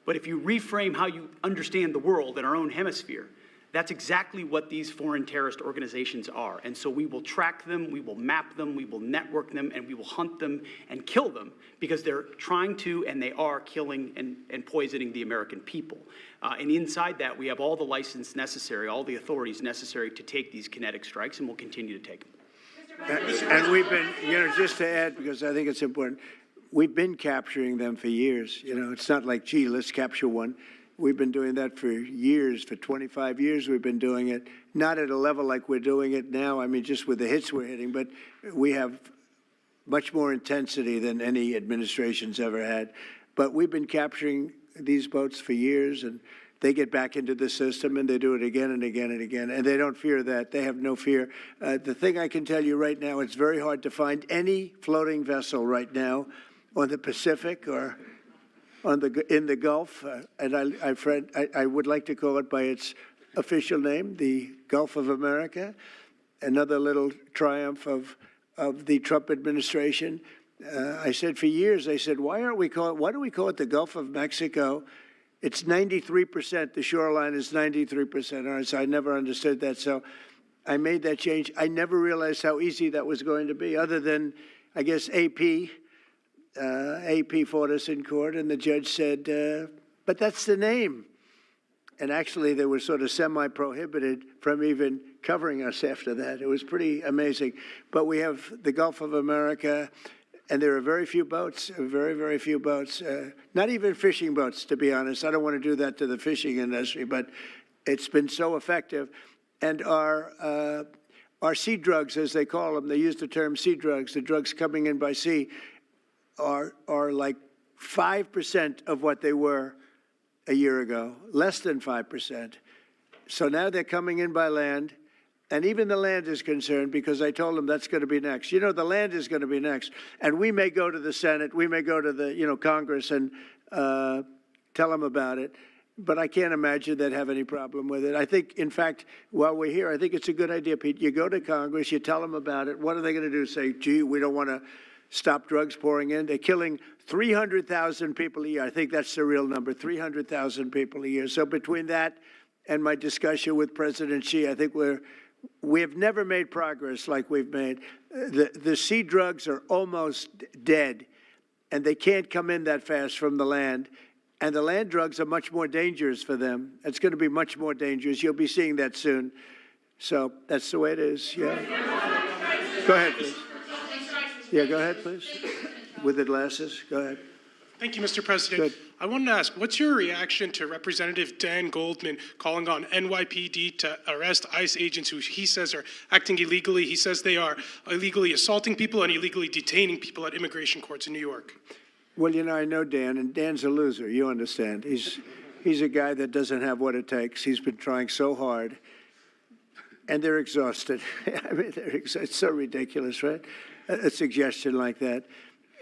But if you reframe how you understand the world in our own hemisphere, that's exactly what these foreign terrorist organizations are. And so we will track them, we will map them, we will network them, and we will hunt them and kill them because they're trying to and they are killing and poisoning the American people. And inside that, we have all the license necessary, all the authorities necessary to take these kinetic strikes, and we'll continue to take them. And we've been, you know, just to add, because I think it's important, we've been capturing them for years. You know, it's not like, gee, let's capture one. We've been doing that for years, for 25 years we've been doing it. Not at a level like we're doing it now, I mean, just with the hits we're hitting, but we have much more intensity than any administration's ever had. But we've been capturing these boats for years, and they get back into the system, and they do it again and again and again, and they don't fear that. They have no fear. The thing I can tell you right now, it's very hard to find any floating vessel right now on the Pacific or in the Gulf, and I would like to call it by its official name, the Gulf of America, another little triumph of the Trump administration. I said for years, I said, why do we call it the Gulf of Mexico? It's 93%, the shoreline is 93% ours. I never understood that, so I made that change. I never realized how easy that was going to be, other than, I guess, AP fought us in court, and the judge said, but that's the name. And actually, they were sort of semi-prohibited from even covering us after that. It was pretty amazing. But we have the Gulf of America, and there are very few boats, very, very few boats, not even fishing boats, to be honest. I don't want to do that to the fishing industry, but it's been so effective. And our sea drugs, as they call them, they use the term sea drugs, the drugs coming in by sea, are like 5% of what they were a year ago, less than 5%. So now they're coming in by land, and even the land is concerned because I told them that's going to be next. You know, the land is going to be next. And we may go to the Senate, we may go to the, Congress and tell them about it, but I can't imagine they'd have any problem with it. I think, in fact, while we're here, I think it's a good idea, Pete. You go to Congress, you tell them about it. What are they going to do? Say, gee, we don't want to stop drugs pouring in. They're killing 300,000 people a year. I think that's the real number, 300,000 people a year. So between that and my discussion with President Xi, I think we have never made progress like we've made. The sea drugs are almost dead, and they can't come in that fast from the land. And the land drugs are much more dangerous for them. It's going to be much more dangerous. You'll be seeing that soon. So that's the way it is, yeah. Go ahead, please. Yeah, go ahead, please. With the glasses, go ahead. Thank you, Mr. President. Good. I wanted to ask, what's your reaction to Representative Dan Goldman calling on NYPD to arrest ICE agents who he says are acting illegally? He says they are illegally assaulting people and illegally detaining people at immigration courts in New York. Well, I know Dan, and Dan's a loser, you understand. He's a guy that doesn't have what it takes. He's been trying so hard, and they're exhausted. I mean, it's so ridiculous, right? A suggestion like that.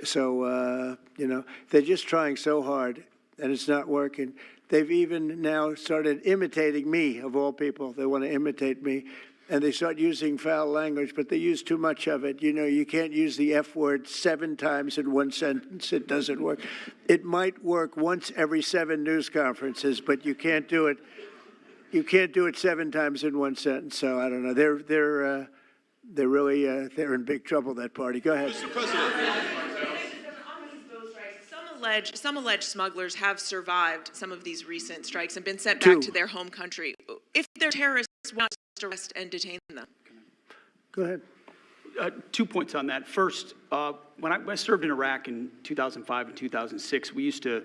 So, they're just trying so hard, and it's not working. They've even now started imitating me, of all people. They want to imitate me. and they start using foul language, but they use too much of it. You know, you can't use the F word 7 times in one sentence. It doesn't work. It might work once every 7 news conferences, but you can't do it. You can't do it 7 times in one sentence. So I don't know. They're really they're in big trouble, that party. Go ahead. Mr. President. Some alleged smugglers have survived some of these recent strikes and been sent back to their home country. If they're terrorists, why not just arrest and detain them? Go ahead. 2 points on that. First, when I served in Iraq in 2005 and 2006, we used to,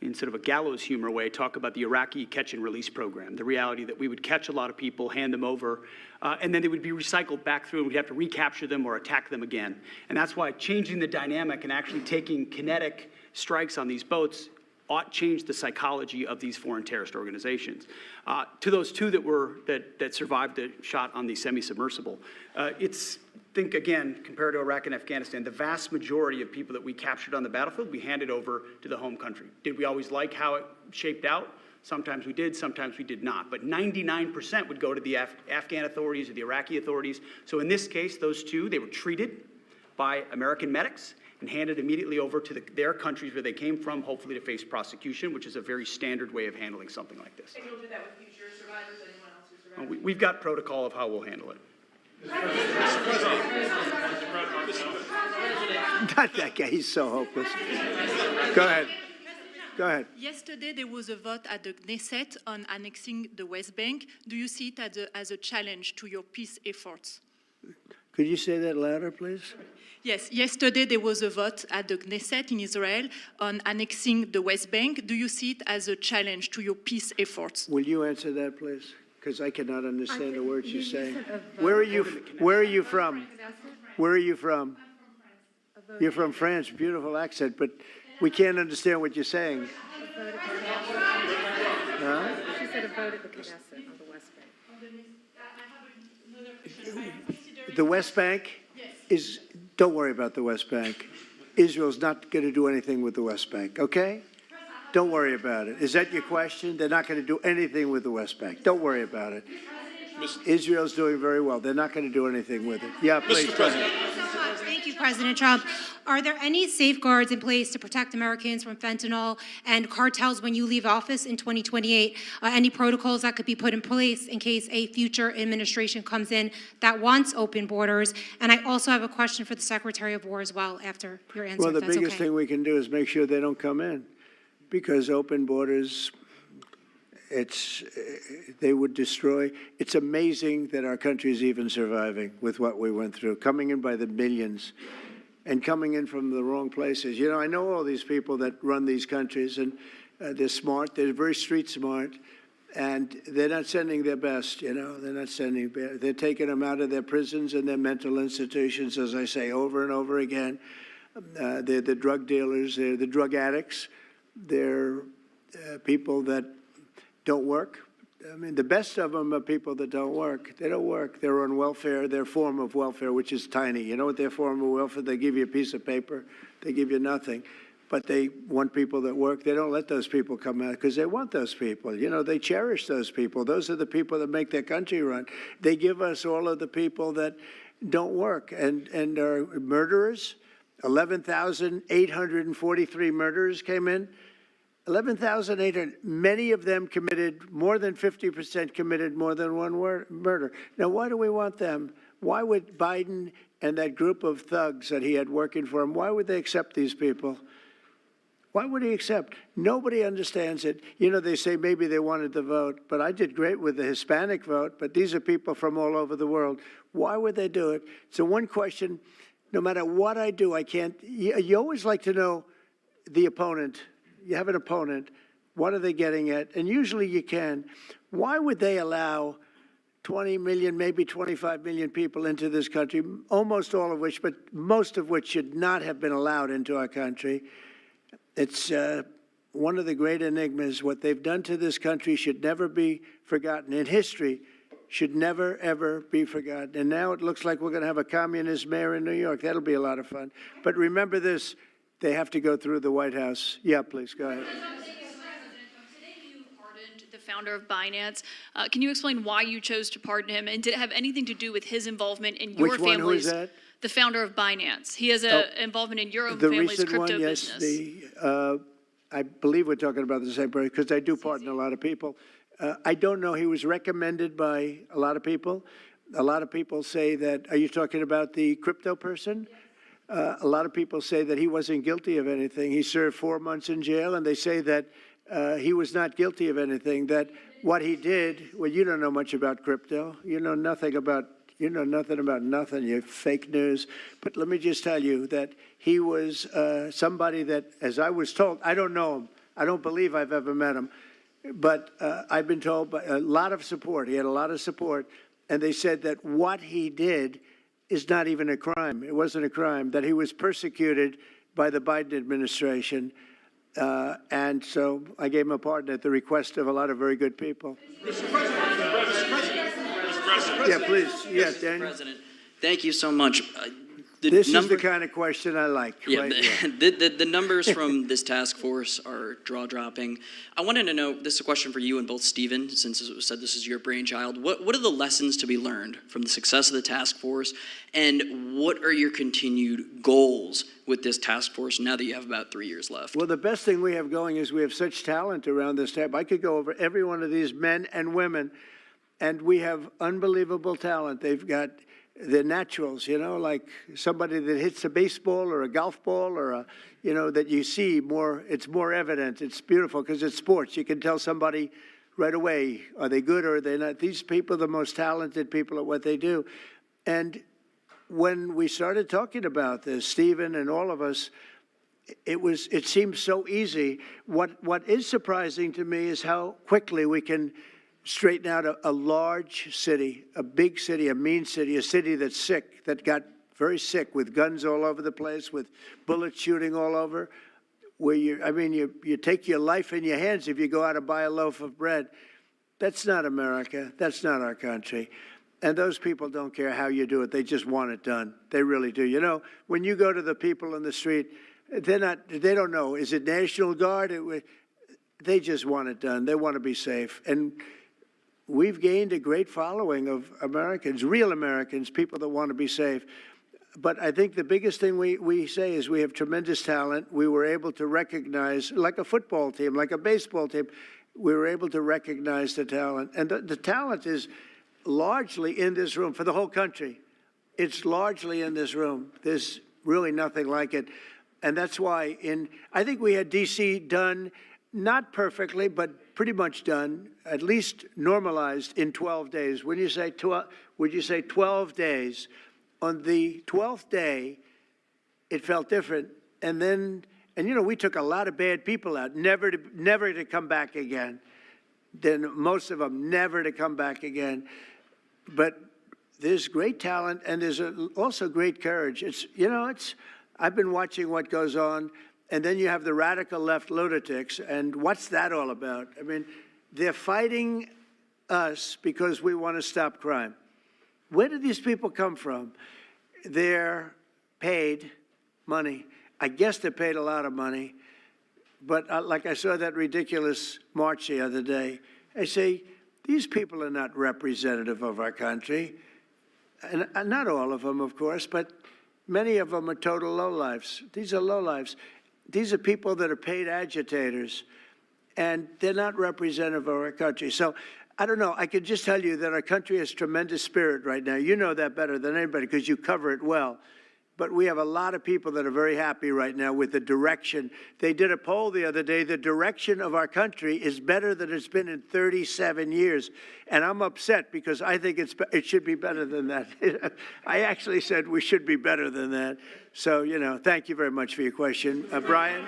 in sort of a gallows humor way, talk about the Iraqi catch and release program, the reality that we would catch a lot of people, hand them over, and then they would be recycled back through and we'd have to recapture them or attack them again. And that's why changing the dynamic and actually taking kinetic strikes on these boats ought change the psychology of these foreign terrorist organizations. To those 2 that survived the shot on the semi-submersible, think again, compared to Iraq and Afghanistan, the vast majority of people that we captured on the battlefield, we handed over to the home country. Did we always like how it shaped out? Sometimes we did, sometimes we did not. But 99% would go to the Afghan authorities or the Iraqi authorities. So in this case, those 2, they were treated by American medics and handed immediately over to their countries where they came from, hopefully to face prosecution, which is a very standard way of handling something like this. And you'll do that with future survivors, anyone else who survived? We've got protocol of how we'll handle it. Not that guy. He's so hopeless. Go ahead. Go ahead. Yesterday, there was a vote at the Knesset on annexing the West Bank. Do you see it as a challenge to your peace efforts? Could you say that louder, please? Yes, yesterday there was a vote at the Knesset in Israel on annexing the West Bank. Do you see it as a challenge to your peace efforts? Will you answer that, please? Because I cannot understand the words you're saying. Where are you from? Where are you from? You're from France. Beautiful accent, but we can't understand what you're saying. Huh? She said a vote at the Knesset on the West Bank. The West Bank is, don't worry about the West Bank. Israel's not going to do anything with the West Bank, okay? Don't worry about it. Is that your question? They're not going to do anything with the West Bank. Don't worry about it. Israel's doing very well. They're not going to do anything with it. Yeah, please. Mr. President. Thank you, President Trump. Are there any safeguards in place to protect Americans from fentanyl and cartels when you leave office in 2028? Any protocols that could be put in place in case a future administration comes in that wants open borders? And I also have a question for the Secretary of War as well after your answer. Well, the biggest thing we can do is make sure they don't come in, because open borders, they would destroy. It's amazing that our country is even surviving with what we went through, coming in by the millions and coming in from the wrong places. You know, I know all these people that run these countries, and they're smart. They're very street smart, and they're not sending their best, you know. They're taking them out of their prisons and their mental institutions, as I say over and over again. They're the drug dealers. They're the drug addicts. They're people that don't work. I mean, the best of them are people that don't work. They don't work. They're on welfare, their form of welfare, which is tiny. You know what their form of welfare? They give you a piece of paper. They give you nothing. But they want people that work. They don't let those people come out because they want those people. You know, they cherish those people. Those are the people that make their country run. They give us all of the people that don't work and are murderers. 11,843 murderers came in. 11,800, many of them committed, more than 50% committed more than one murder. Now, why do we want them? Why would Biden and that group of thugs that he had working for him, why would they accept these people? Why would he accept? Nobody understands it. You know, they say maybe they wanted the vote, but I did great with the Hispanic vote, but these are people from all over the world. Why would they do it? So one question, no matter what I do, I can't, you always like to know the opponent. You have an opponent, what are they getting at? And usually you can. Why would they allow 20 million, maybe 25 million people into this country, almost all of which, but most of which should not have been allowed into our country? It's one of the great enigmas. What they've done to this country should never be forgotten. In history, should never, ever be forgotten. And now it looks like we're going to have a communist mayor in New York. That'll be a lot of fun. But remember this. They have to go through the White House. Yeah, please, go ahead. Today you pardoned the founder of Binance. Can you explain why you chose to pardon him, and did it have anything to do with his involvement in your Which one? Who is family's? that? The founder of Binance. He has a involvement in your own The family's recent crypto one, yes. business. I believe we're talking about the same person because I do pardon a lot of people. I don't know. He was recommended by a lot of people. A lot of people say that. Are you talking about the crypto person? A lot of people say that he wasn't guilty of anything. He served 4 months in jail, and they say that he was not guilty of anything. That what he did. Well, you don't know much about crypto. You know nothing about. You know nothing about nothing. You fake news. But let me just tell you that he was somebody that, as I was told, I don't know him. I don't believe I've ever met him. But I've been told by a lot of support. He had a lot of support. And they said that what he did is not even a crime. It wasn't a crime. That he was persecuted by the Biden administration. And so I gave him a pardon at the request of a lot of very good people. Mr. President. Yeah, please. Yes, Mr. Daniel. President, thank you so much. This is the kind of question I like. Yeah, right here. the numbers from this task force are jaw-dropping. I wanted to know, this is a question for you and both Stephen, since it was said this is your brainchild. What are the lessons to be learned from the success of the task force, and what are your continued goals with this task force now that you have about 3 years left? Well, the best thing we have going is we have such talent around this table. I could go over every one of these men and women, and we have unbelievable talent. They've got the naturals, you know, like somebody that hits a baseball or a golf ball or a, you know, that you see more, it's more evident. It's beautiful because it's sports. You can tell somebody right away, are they good or are they not? These people are the most talented people at what they do. And when we started talking about this, Stephen and all of us, it seems so easy. What is surprising to me is how quickly we can straighten out a large city, a big city, a mean city, a city that's sick, that got very sick with guns all over the place, with bullets shooting all over, where you take your life in your hands if you go out and buy a loaf of bread. That's not America. That's not our country. And those people don't care how you do it. They just want it done. They really do. You know, when you go to the people in the street, they don't know. Is it National Guard? They just want it done. They want to be safe. And we've gained a great following of Americans, real Americans, people that want to be safe. But I think the biggest thing we say is we have tremendous talent. We were able to recognize, like a football team, like a baseball team, we were able to recognize the talent. And the talent is largely in this room for the whole country. It's largely in this room. There's really nothing like it. And that's why I think we had D.C. done, not perfectly, but pretty much done, at least normalized in 12 days. Would you say 12 days? On the 12th day, it felt different. And you know, we took a lot of bad people out, never to come back again. Then most of them never to come back again. But there's great talent, and there's also great courage. I've been watching what goes on. And then you have the radical left lunatics, and what's that all about? I mean, they're fighting us because we want to stop crime. Where do these people come from? They're paid money. I guess they're paid a lot of money. But like I saw that ridiculous march the other day, I say, these people are not representative of our country. And not all of them, of course, but many of them are total lowlifes. These are lowlifes. These are people that are paid agitators, and they're not representative of our country. So I don't know. I can just tell you that our country has tremendous spirit right now. You know that better than anybody because you cover it well. But we have a lot of people that are very happy right now with the direction. They did a poll the other day. The direction of our country is better than it's been in 37 years. And I'm upset because I think it should be better than that. I actually said we should be better than that. So, you know, thank you very much for your question. Brian?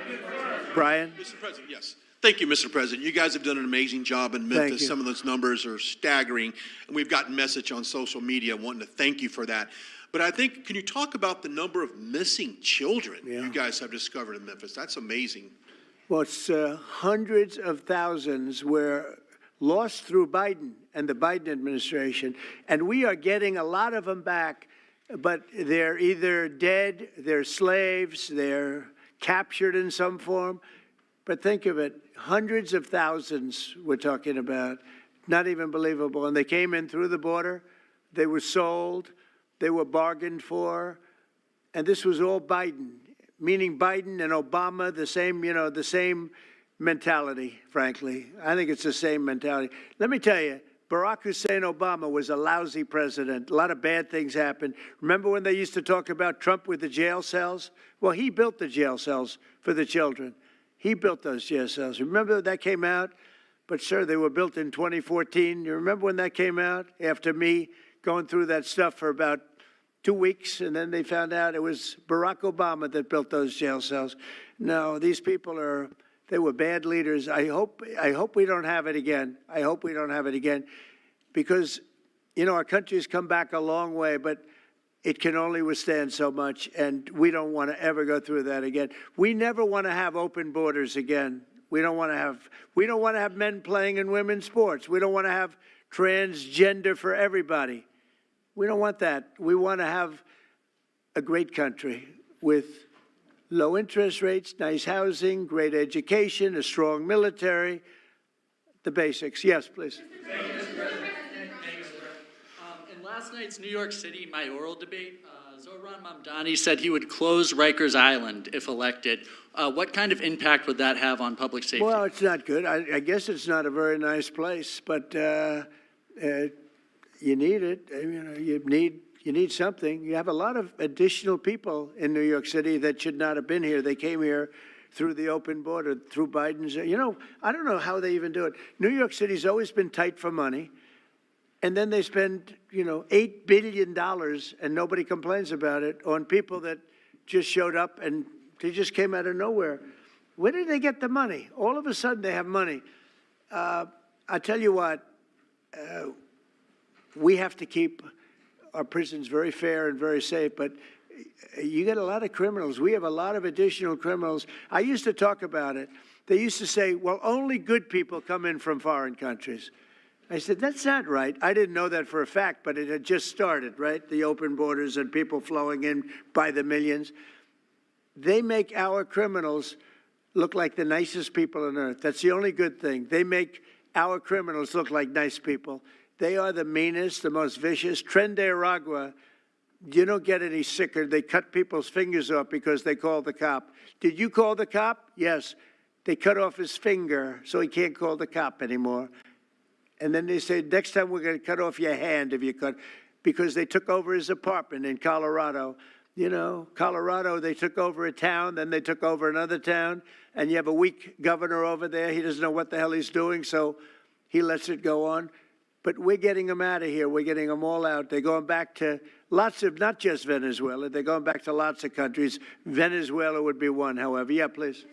Mr. President, yes. Thank you, Mr. President. You guys have done an amazing job in Memphis. Some of those numbers are staggering. And we've gotten message on social media wanting to thank you for that. But I think, can you talk about the number of missing children you guys have discovered in Memphis? That's amazing. Well, it's hundreds of thousands were lost through Biden and the Biden administration. And we are getting a lot of them back, but they're either dead, they're slaves, they're captured in some form. But think of it, hundreds of thousands we're talking about. Not even believable. And they came in through the border. They were sold. They were bargained for. And this was all Biden, meaning Biden and Obama, the same, the same mentality, frankly. I think it's the same mentality. Let me tell you, Barack Hussein Obama was a lousy president. A lot of bad things happened. Remember when they used to talk about Trump with the jail cells? Well, he built the jail cells for the children. He built those jail cells. Remember that came out? But, sir, they were built in 2014. You remember when that came out? After me going through that stuff for about 2 weeks, and then they found out it was Barack Obama that built those jail cells. No, these people they were bad leaders. I hope we don't have it again. I hope we don't have it again because, our country's come back a long way, but it can only withstand so much, and we don't want to ever go through that again. We never want to have open borders again. We don't want to have men playing in women's sports. We don't want to have transgender for everybody. We don't want that. We want to have a great country with low interest rates, nice housing, great education, a strong military, the basics. Yes, please. Thank you, Mr. President. In last night's New York City mayoral debate, Zohran Mamdani said he would close Rikers Island if elected. What kind of impact would that have on public safety? Well, it's not good. I guess it's not a very nice place, but you need it. You need something. You have a lot of additional people in New York City that should not have been here. They came here through the open border, through Biden's. I don't know how they even do it. New York City's always been tight for money. And then they spend, $8 billion, and nobody complains about it, on people that just showed up and they just came out of nowhere. Where did they get the money? All of a sudden they have money. I tell you what, we have to keep our prisons very fair and very safe, but you get a lot of criminals. We have a lot of additional criminals. I used to talk about it. They used to say, well, only good people come in from foreign countries. I said, that's not right. I didn't know that for a fact, but it had just started, right? The open borders and people flowing in by the millions. They make our criminals look like the nicest people on earth. That's the only good thing. They make our criminals look like nice people. They are the meanest, the most vicious. Tren de Aragua, you don't get any sicker. They cut people's fingers off because they called the cop. Did you call the cop? Yes. They cut off his finger so he can't call the cop anymore. And then they say, next time we're going to cut off your hand if you cut, because they took over his apartment in Colorado. Colorado, they took over a town, then they took over another town, and you have a weak governor over there. He doesn't know what the hell he's doing, so he lets it go on. But we're getting them out of here. We're getting them all out. They're going back to lots of, not just Venezuela, they're going back to lots of countries. Venezuela would be one, however. Yeah, please.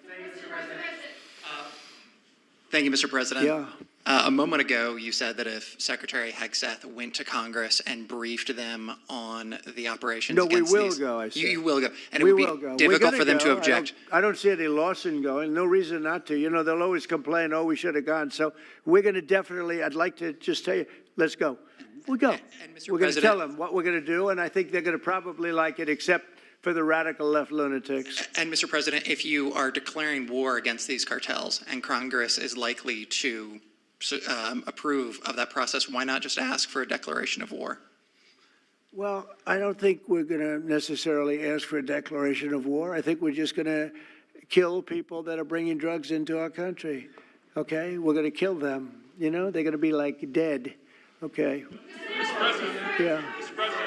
Thank you, Mr. President. Yeah. A moment ago, you said that if Secretary Hegseth went to Congress and briefed them on the operations No, we against will these, go, I said. You will go. And We it will would go. be We're difficult gonna for them to go. object. I don't see any loss in going. No reason not to. They'll always complain, oh, we should have gone. So we're going to definitely, I'd like to just tell you, let's go. We go. And Mr. We're going to President- tell them what we're going to do, and I think they're going to probably like it, except for the radical left lunatics. And Mr. President, if you are declaring war against these cartels and Congress is likely to approve of that process, why not just ask for a declaration of war? Well, I don't think we're going to necessarily ask for a declaration of war. I think we're just going to kill people that are bringing drugs into our country. Okay? We're going to kill them. They're going to be like dead. Okay? Mr. President. Yeah. Mr. President.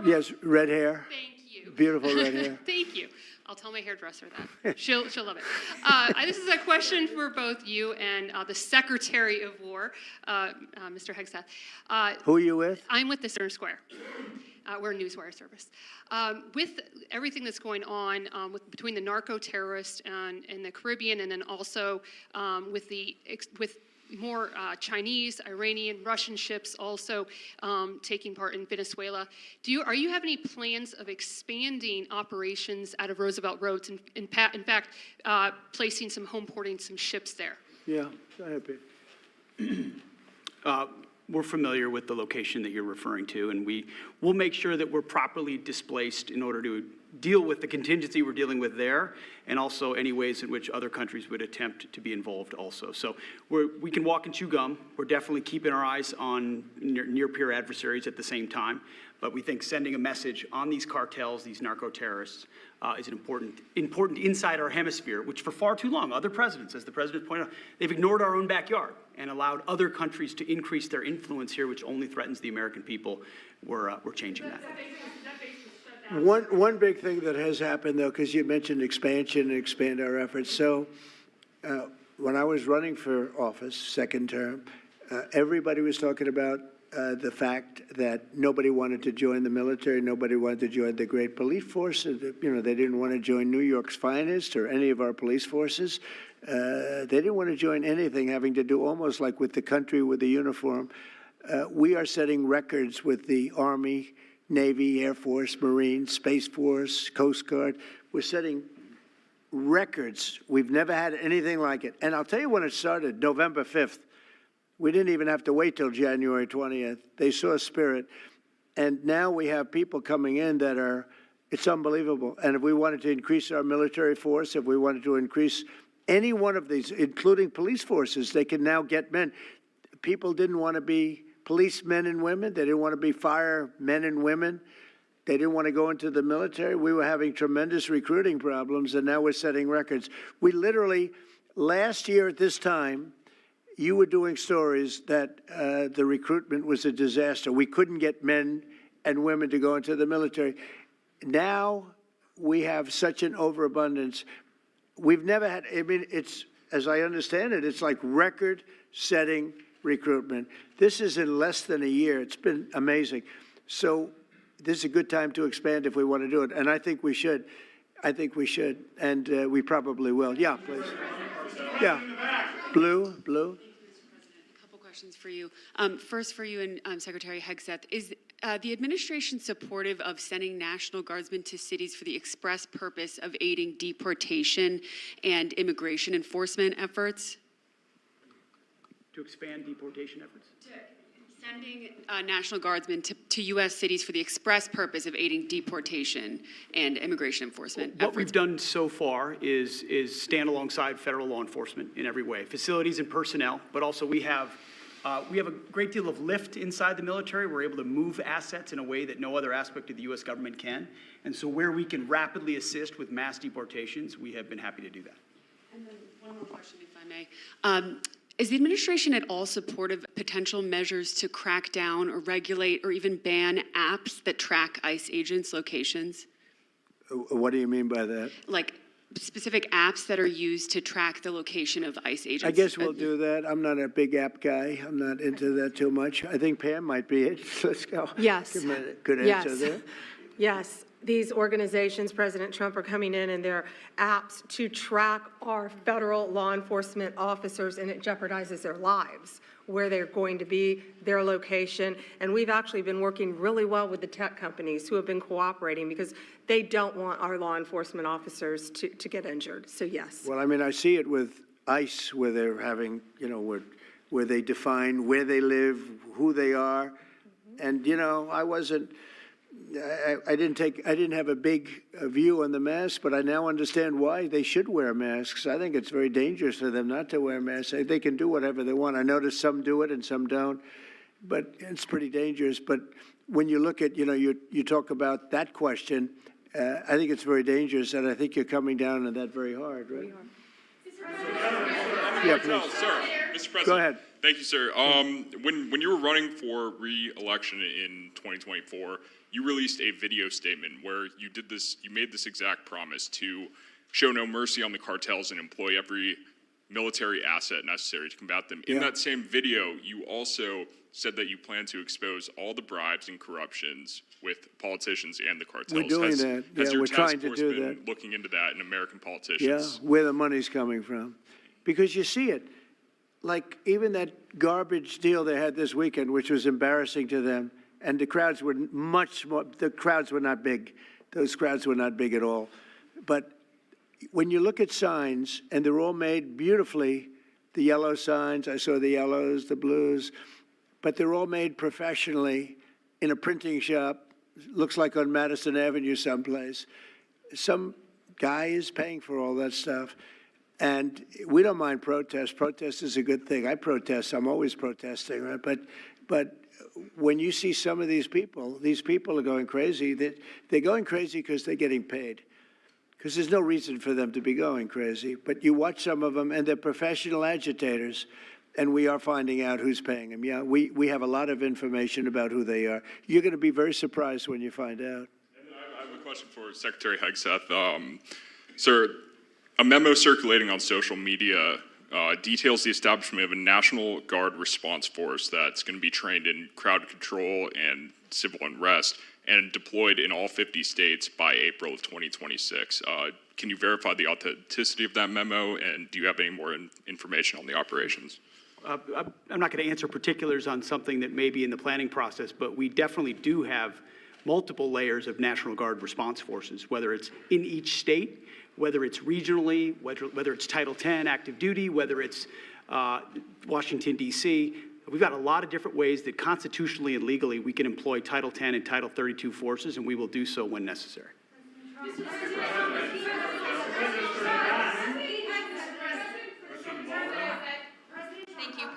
Yes, red hair. Thank you. Beautiful red hair. Thank you. I'll tell my hairdresser that. She'll love it. This is a question for both you and the Secretary of War, Mr. Hegseth. Who are you with? I'm with the Center Square. We're a newswire service. With everything that's going on between the narco-terrorists in the Caribbean, and then also with more Chinese, Iranian, Russian ships also taking part in Venezuela. Are you have any plans of expanding operations out of Roosevelt Roads, and in fact, placing some home porting some ships there? Yeah, go ahead, Pete. We're familiar with the location that you're referring to, and we we'll make sure that we're properly displaced in order to deal with the contingency we're dealing with there, and also any ways in which other countries would attempt to be involved also. So we can walk and chew gum. We're definitely keeping our eyes on near-peer adversaries at the same time, but we think sending a message on these cartels, these narco-terrorists, is an important inside our hemisphere, which for far too long, other presidents, as the president pointed out, they've ignored our own backyard and allowed other countries to increase their influence here, which only threatens the American people. We're changing that. One big thing that has happened, though, because you mentioned expansion and expand our efforts. So when I was running for office, second term, everybody was talking about the fact that nobody wanted to join the military, nobody wanted to join the great police force. They didn't want to join New York's finest or any of our police forces. They didn't want to join anything having to do almost like with the country, with the uniform. We are setting records with the Army, Navy, Air Force, Marines, Space Force, Coast Guard. We're setting records. We've never had anything like it. And I'll tell you when it started, November 5th. We didn't even have to wait till January 20th. They saw spirit. And now we have people coming in that are, it's unbelievable. And if we wanted to increase our military force, if we wanted to increase any one of these, including police forces, they can now get men. People didn't want to be policemen and women. They didn't want to be firemen and women. They didn't want to go into the military. We were having tremendous recruiting problems, and now we're setting records. We literally, last year at this time, you were doing stories that the recruitment was a disaster. We couldn't get men and women to go into the military. Now we have such an overabundance. We've never had, I mean, it's, as I understand it, it's like record-setting recruitment. This is in less than a year. It's been amazing. So this is a good time to expand if we want to do it. And I think we should. I think we should. And we probably will. Yeah, please. Yeah. Blue. A couple questions for you. First for you and Secretary Hegseth. Is the administration supportive of sending National Guardsmen to cities for the express purpose of aiding deportation and immigration enforcement efforts? To expand deportation efforts? Sending National Guardsmen to U.S. cities for the express purpose of aiding deportation and immigration enforcement efforts. What we've done so far is stand alongside federal law enforcement in every way, facilities and personnel, but also we have a great deal of lift inside the military. We're able to move assets in a way that no other aspect of the U.S. government can. And so where we can rapidly assist with mass deportations, we have been happy to do that. And then one more question, if I may. Is the administration at all supportive of potential measures to crack down or regulate or even ban apps that track ICE agents' locations? What do you mean by that? Like specific apps that are used to track the location of ICE agents? I guess we'll do that. I'm not a big app guy. I'm not into that too much. I think Pam might be it. Let's go. Yes. Give me a good answer there. Yes. These organizations, President Trump, are coming in and their apps to track our federal law enforcement officers, and it jeopardizes their lives, where they're going to be, their location. And we've actually been working really well with the tech companies who have been cooperating because they don't want our law enforcement officers to get injured. So, yes. Well, I mean, I see it with ICE, where they're having, where they define where they live, who they are. And, I didn't have a big view on the mask, but I now understand why they should wear masks. I think it's very dangerous for them not to wear masks. They can do whatever they want. I notice some do it and some don't, but it's pretty dangerous. But when you look at, you talk about that question, I think it's very dangerous, and I think you're coming down on that very hard, right? Yeah, please. Sir, Mr. President. Go ahead. Thank you, sir. When you were running for re-election in 2024, you released a video statement where you made this exact promise to show no mercy on the cartels and employ every military asset necessary to combat them. In that same video, you also said that you plan to expose all the bribes and corruptions with politicians and the cartels. We're doing that. Has your we're task trying to force do been that. looking into that in American politicians? Yeah, where the money's coming from. Because you see it. Like even that garbage deal they had this weekend, which was embarrassing to them, and the crowds were the crowds were not big. Those crowds were not big at all. But when you look at signs, and they're all made beautifully, the yellow signs, I saw the yellows, the blues, but they're all made professionally in a printing shop looks like on Madison Avenue someplace. Some guy is paying for all that stuff. And we don't mind protest. Protest is a good thing. I protest. I'm always protesting, right? But when you see some of these people are going crazy. They're going crazy because they're getting paid. Because there's no reason for them to be going crazy. But you watch some of them, and they're professional agitators, and we are finding out who's paying them. Yeah, we have a lot of information about who they are. You're going to be very surprised when you find out. And I have a question for Secretary Hegseth. Sir, a memo circulating on social media details the establishment of a National Guard response force that's going to be trained in crowd control and civil unrest and deployed in all 50 states by April of 2026. Can you verify the authenticity of that memo, and do you have any more information on the operations? I'm not going to answer particulars on something that may be in the planning process, but we definitely do have multiple layers of National Guard response forces, whether it's in each state, whether it's regionally, whether it's Title 10 active duty, whether it's Washington, D.C. We've got a lot of different ways that constitutionally and legally we can employ Title 10 and Title 32 forces, and we will do so when necessary. Thank you.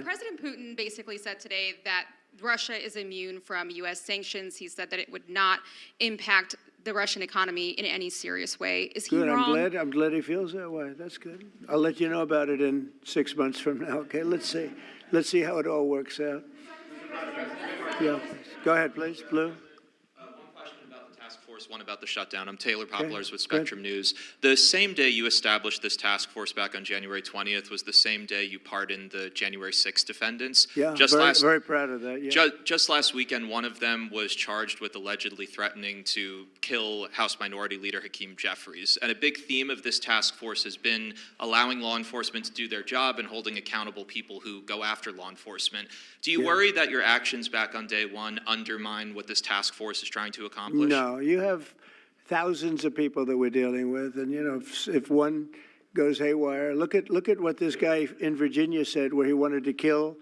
President Putin basically said today that Russia is immune from U.S. sanctions. He said that it would not impact the Russian economy in any serious way. Is he Good. wrong? I'm glad he feels that way. That's good. I'll let you know about it in 6 months from now. Okay, let's see how it all works out. Yeah, go ahead, please, Blue. One about the shutdown. I'm Taylor Poplars with Spectrum News. The same day you established this task force back on January 20th was the same day you pardoned the January 6th defendants. Yeah, very proud of that. Yeah. Just last weekend, one of them was charged with allegedly threatening to kill House Minority Leader Hakeem Jeffries. And a big theme of this task force has been allowing law enforcement to do their job and holding accountable people who go after law enforcement. Do you worry that your actions back on day one undermine what this task force is trying to accomplish? No, you have thousands of people that we're dealing with, and if one goes haywire, look at what this guy in Virginia said, where he wanted to kill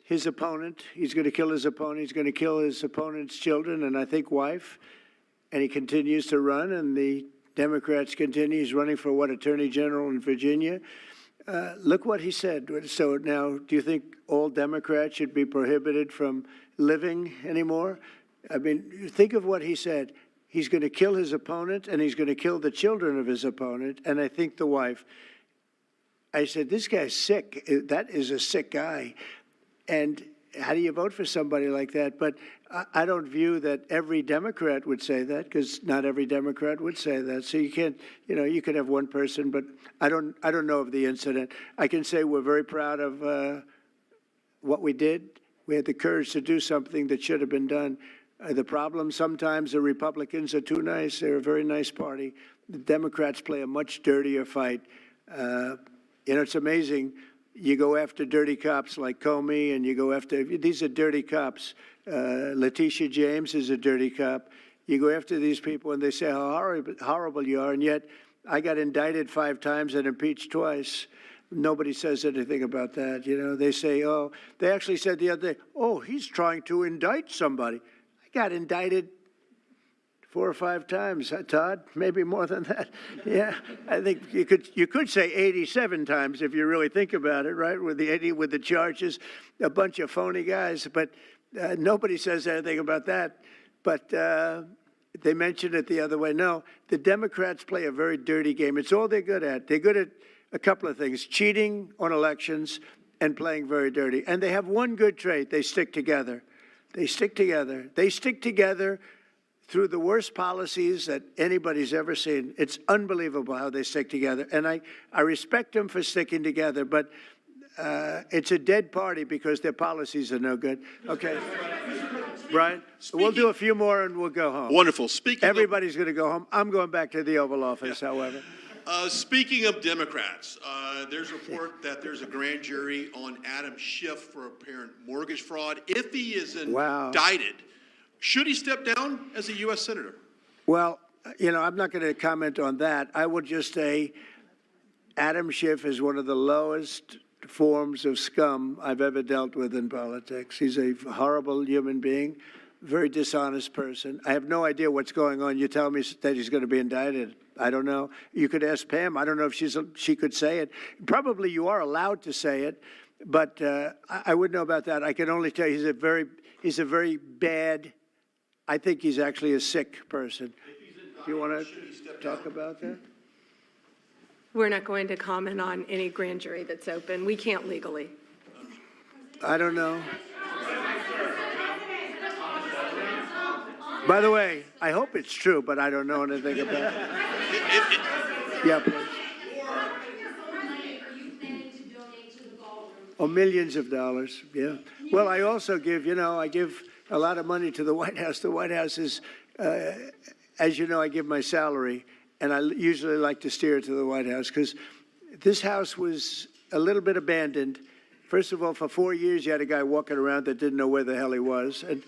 his opponent. He's going to kill his opponent. He's going to kill his opponent's children and I think wife, and he continues to run. And the Democrats continue. He's running for Attorney General in Virginia. Look what he said. So now, do you think all Democrats should be prohibited from living anymore? I mean, think of what he said. He's going to kill his opponent, and he's going to kill the children of his opponent, and I think the wife. I said, this guy's sick. That is a sick guy. And how do you vote for somebody like that? But I don't view that every Democrat would say that, because not every Democrat would say that. So you can't, you could have one person, but I don't know of the incident. I can say we're very proud of what we did. We had the courage to do something that should have been done. The problem, sometimes the Republicans are too nice. They're a very nice party. The Democrats play a much dirtier fight. It's amazing. You go after dirty cops like Comey, and you go after, these are dirty cops. Letitia James is a dirty cop. You go after these people, and they say how horrible you are, and yet I got indicted 5 times and impeached twice. Nobody says anything about that. They say, they actually said the other day, he's trying to indict somebody. Got indicted 4 or 5 times, Todd, maybe more than that. Yeah, I think you could say 87 times if you really think about it, right? With the charges, a bunch of phony guys, but nobody says anything about that. But they mentioned it the other way. No, the Democrats play a very dirty game. It's all they're good at. They're good at a couple of things: cheating on elections and playing very dirty. And they have one good trait: they stick together. They stick together. They stick together through the worst policies that anybody's ever seen. It's unbelievable how they stick together. And I respect them for sticking together, but it's a dead party because their policies are no good. Okay. Brian, we'll do a few more and we'll go home. Wonderful. Everybody's going to go home. I'm going back to the Oval Office, however. Speaking of Democrats, there's a report that there's a grand jury on Adam Schiff for apparent mortgage fraud. If he is indicted, should he step down as a U.S. Senator? Well, I'm not going to comment on that. I would just say Adam Schiff is one of the lowest forms of scum I've ever dealt with in politics. He's a horrible human being. very dishonest person. I have no idea what's going on. You tell me that he's going to be indicted. I don't know. You could ask Pam. I don't know if she could say it. Probably you are allowed to say it, but I wouldn't know about that. I can only tell you he's a very bad, I think he's actually a sick person. Do you want to talk about that? We're not going to comment on any grand jury that's open. We can't legally. I don't know. By the way, I hope it's true, but I don't know anything about it. Yeah, please. Oh, millions of dollars, yeah. Well, I also give, I give a lot of money to the White House. The White House is, as you know, I give my salary, and I usually like to steer it to the White House because this house was a little bit abandoned. First of all, for 4 years, you had a guy walking around that didn't know where the hell he was. And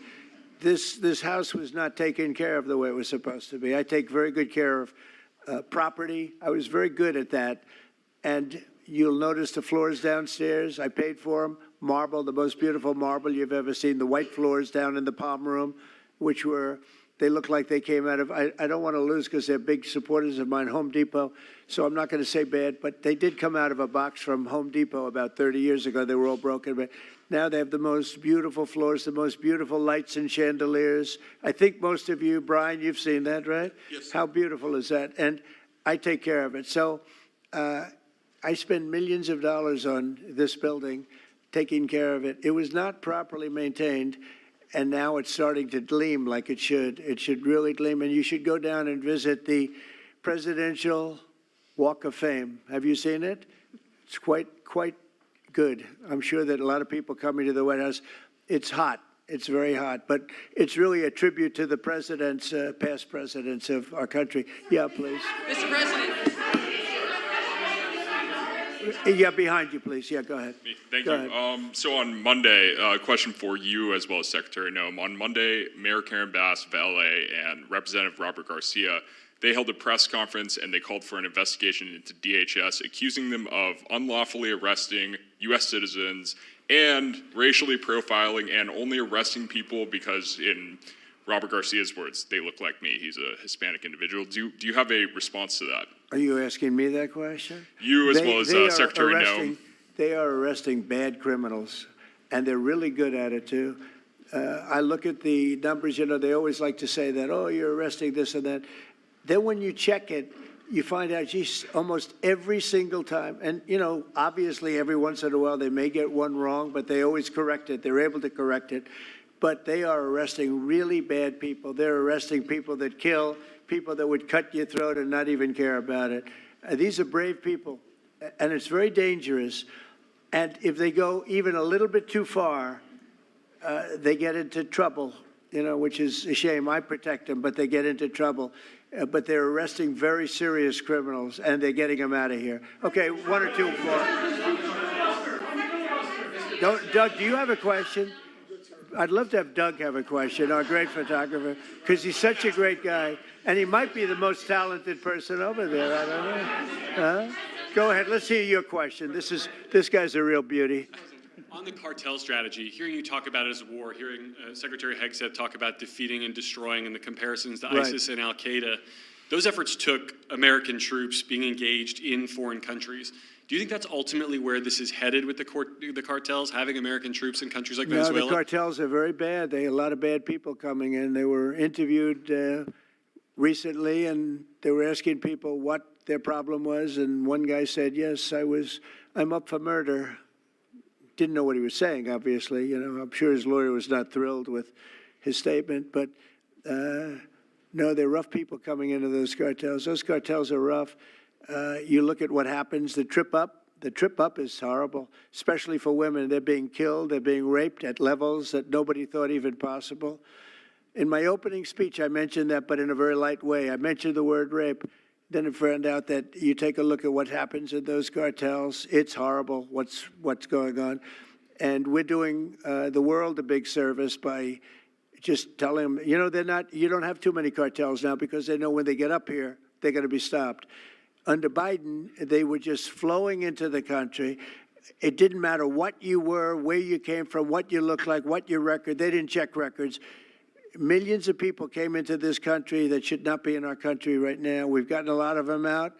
this house was not taken care of the way it was supposed to be. I take very good care of property. I was very good at that. And you'll notice the floors downstairs, I paid for them. Marble, the most beautiful marble you've ever seen. The white floors down in the palm room, which they look like they came out of, I don't want to lose because they're big supporters of mine, Home Depot, so I'm not going to say bad, but they did come out of a box from Home Depot about 30 years ago. They were all broken, but now they have the most beautiful floors, the most beautiful lights and chandeliers. I think most of you, Brian, you've seen that, right? Yes. How beautiful is that? And I take care of it. So I spend millions of dollars on this building, taking care of it. It was not properly maintained. And now it's starting to gleam like it should. It should really gleam. And you should go down and visit the Presidential Walk of Fame. Have you seen it? It's quite good. I'm sure that a lot of people coming to the White House, it's hot. It's very hot. But it's really a tribute to the presidents, past presidents of our country. Yeah, please. Mr. President. Yeah, behind you, please. Yeah, go ahead. Thank Go you. ahead. So on Monday, a question for you as well as Secretary Noem. On Monday, Mayor Karen Bass of LA and Representative Robert Garcia, they held a press conference and they called for an investigation into DHS, accusing them of unlawfully arresting U.S. citizens and racially profiling and only arresting people because, in Robert Garcia's words, they look like me. He's a Hispanic individual. Do you have a response to that? Are you asking me that question? You as well as Secretary Noem. They are arresting bad criminals, and they're really good at it, too. I look at the numbers, they always like to say that, oh, you're arresting this and that. Then when you check it, you find out, geez, almost every single time, and, obviously every once in a while they may get one wrong, but they always correct it. They're able to correct it. But they are arresting really bad people. They're arresting people that kill, people that would cut your throat and not even care about it. These are brave people, and it's very dangerous. And if they go even a little bit too far, they get into trouble, which is a shame. I protect them, but they get into trouble. But they're arresting very serious criminals, and they're getting them out of here. Okay, one or two more. Doug, do you have a question? I'd love to have Doug have a question, our great photographer, because he's such a great guy, and he might be the most talented person over there. I don't know. Go ahead. Let's hear your question. This guy's a real beauty. On the cartel strategy, hearing you talk about it as a war, hearing Secretary Hegseth talk about defeating and destroying and the comparisons to ISIS and Al-Qaeda, those efforts took American troops being engaged in foreign countries. Do you think that's ultimately where this is headed with the cartels, having American troops in countries like Venezuela? No, the cartels are very bad. They had a lot of bad people coming in. They were interviewed recently, and they were asking people what their problem was. And one guy said, "Yes, I'm up for murder." Didn't know what he was saying, obviously. I'm sure his lawyer was not thrilled with his statement. But no, they're rough people coming into those cartels. Those cartels are rough. You look at what happens, the trip up is horrible, especially for women. They're being killed, they're being raped at levels that nobody thought even possible. In my opening speech, I mentioned that, but in a very light way. I mentioned the word rape. Then it found out that you take a look at what happens in those cartels. It's horrible what's going on. And we're doing the world a big service by just telling them, you don't have too many cartels now because they know when they get up here, they're going to be stopped. Under Biden, they were just flowing into the country. It didn't matter what you were, where you came from, what you looked like, what your record. They didn't check records. millions of people came into this country that should not be in our country right now. We've gotten a lot of them out.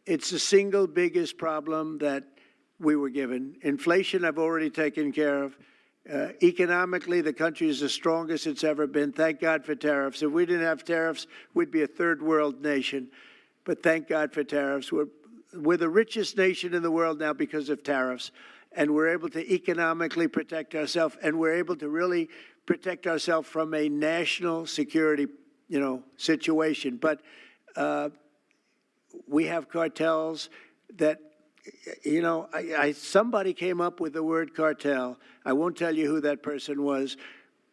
It's the single biggest problem that we were given. Inflation, I've already taken care of. Economically, the country is the strongest it's ever been. Thank God for tariffs. If we didn't have tariffs, we'd be a third world nation. But thank God for tariffs. We're the richest nation in the world now because of tariffs. And we're able to economically protect ourselves, and we're able to really protect ourselves from a national security, situation. But we have cartels that, somebody came up with the word cartel. I won't tell you who that person was,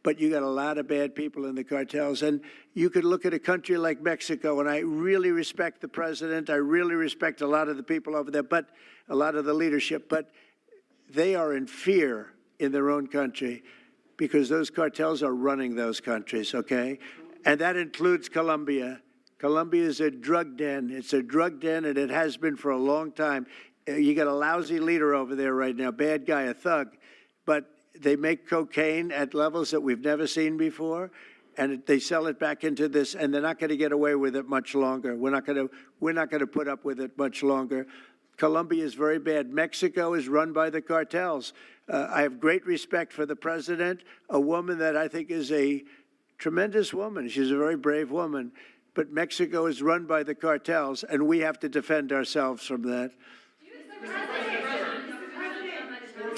but you got a lot of bad people in the cartels. And you could look at a country like Mexico, and I really respect the president. I really respect a lot of the people over there, but a lot of the leadership. But they are in fear in their own country because those cartels are running those countries, okay? And that includes Colombia. Colombia is a drug den. It's a drug den, and it has been for a long time. You got a lousy leader over there right now, bad guy, a thug. But they make cocaine at levels that we've never seen before, and they sell it back into this, and they're not going to get away with it much longer. We're not going to put up with it much longer. Colombia is very bad. Mexico is run by the cartels. I have great respect for the president, a woman that I think is a tremendous woman. She's a very brave woman. But Mexico is run by the cartels, and we have to defend ourselves from that.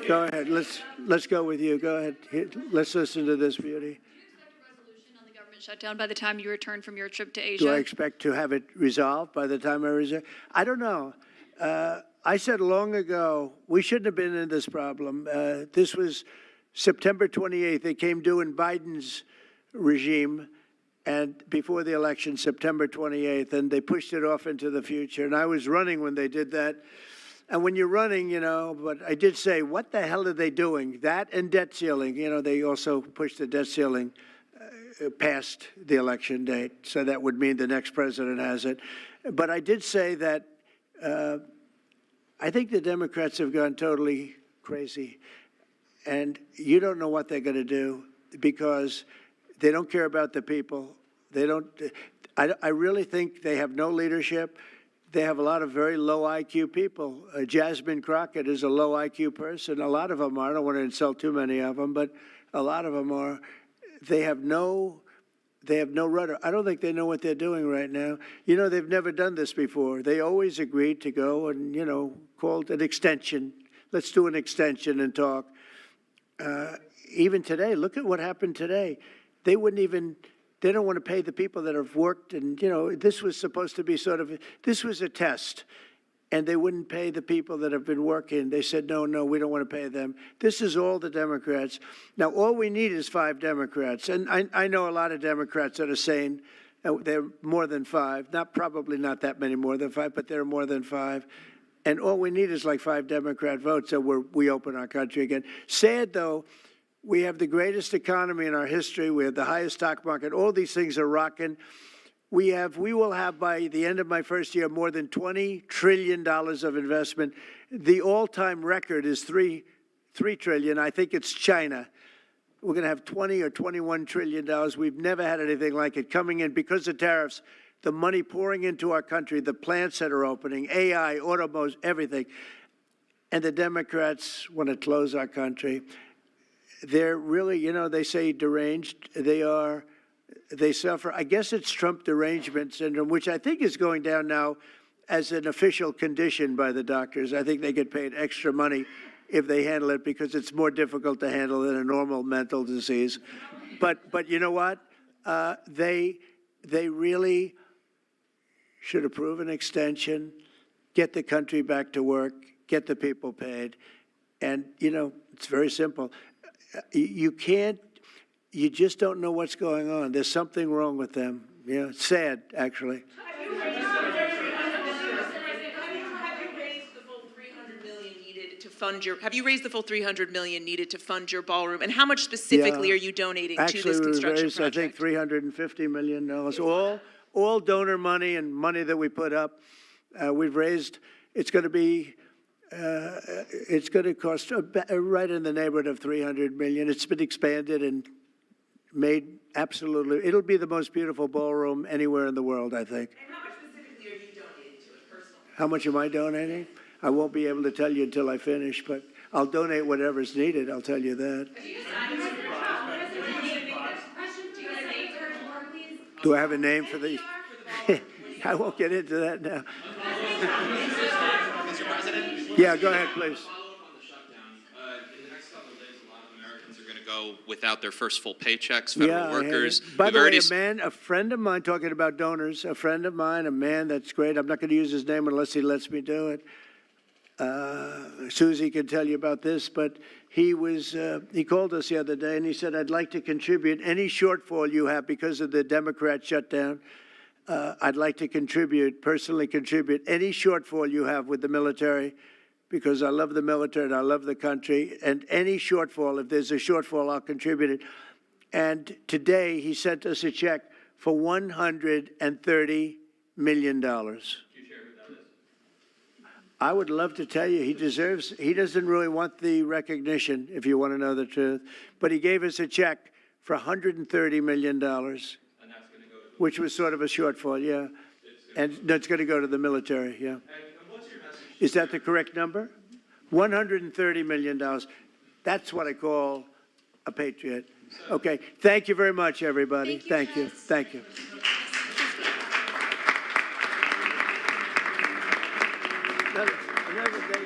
Go ahead. Let's go with you. Go ahead. Let's listen to this, Beauty. Do you expect a resolution on the government shutdown by the time you return from your trip to Asia? Do I expect to have it resolved by the time I return? I don't know. I said long ago we shouldn't have been in this problem. This was September 28th. It came due in Biden's regime, and before the election, September 28th, and they pushed it off into the future. And I was running when they did that. And when you're running, but I did say, what the hell are they doing? That and debt ceiling. They also pushed the debt ceiling past the election date. So that would mean the next president has it. But I did say that I think the Democrats have gone totally crazy. And you don't know what they're going to do because they don't care about the people. I really think they have no leadership. They have a lot of very low IQ people. Jasmine Crockett is a low IQ person. A lot of them are. I don't want to insult too many of them, but a lot of them are. They have no rudder. I don't think they know what they're doing right now. They've never done this before. They always agreed to go and, called an extension. Let's do an extension and talk. Even today, look at what happened today. They don't want to pay the people that have worked. And, this was supposed to be this was a test. And they wouldn't pay the people that have been working. They said, no, we don't want to pay them. This is all the Democrats. Now, all we need is 5 Democrats. And I know a lot of Democrats that are saying they're more than 5. Probably not that many more than 5, but they're more than 5. And all we need is like 5 Democrat votes so we open our country again. Sad, though, we have the greatest economy in our history. We have the highest stock market. All these things are rocking. We will have, by the end of my first year, more than $20 trillion of investment. The all-time record is $3 trillion. I think it's China. We're going to have $20 or $21 trillion. We've never had anything like it coming in because of tariffs. The money pouring into our country, the plants that are opening, AI, automobiles, everything. And the Democrats want to close our country. They're really, they say deranged. They suffer. I guess it's Trump derangement syndrome, which I think is going down now as an official condition by the doctors. I think they get paid extra money if they handle it because it's more difficult to handle than a normal mental disease. But you know what? They really should approve an extension, get the country back to work, get the people paid. And, it's very simple. You just don't know what's going on. There's something wrong with them. It's sad, actually. Have you raised the full $300 million needed to fund your? Have you raised the full $300 million needed to fund your ballroom? And how much specifically are you donating to this construction raised, project? I think $350 million. All donor money and money that we put up. We've raised. It's going to cost right in the neighborhood of $300 million. It's been expanded and made absolutely, it'll be the most beautiful ballroom anywhere in the world, I think. And how much specifically are you donating to it personally? How much am I donating? I won't be able to tell you until I finish, but I'll donate whatever's needed, I'll tell you that. Do I have a name for the? I won't get into that now. Yeah, go ahead, please. In the next couple of days, a lot of Americans are going to go without their first full paychecks, federal workers. By the way, a friend of mine, talking about donors, a friend of mine, a man that's great, I'm not going to use his name unless he lets me do it. Susie can tell you about this, but he called us the other day and he said, I'd like to contribute any shortfall you have because of the Democrat shutdown. I'd like to personally contribute any shortfall you have with the military, because I love the military and I love the country, and any shortfall, if there's a shortfall, I'll contribute it. And today he sent us a check for $130 million. I would love to tell you he doesn't really want the recognition, if you want to know the truth, but he gave us a check for $130 million, which was sort of a shortfall, yeah. And that's going to go to the military, yeah. Is that the correct number? $130 million. That's what I call a patriot. Okay, thank you very much, everybody. Thank you. Thank you. Another day.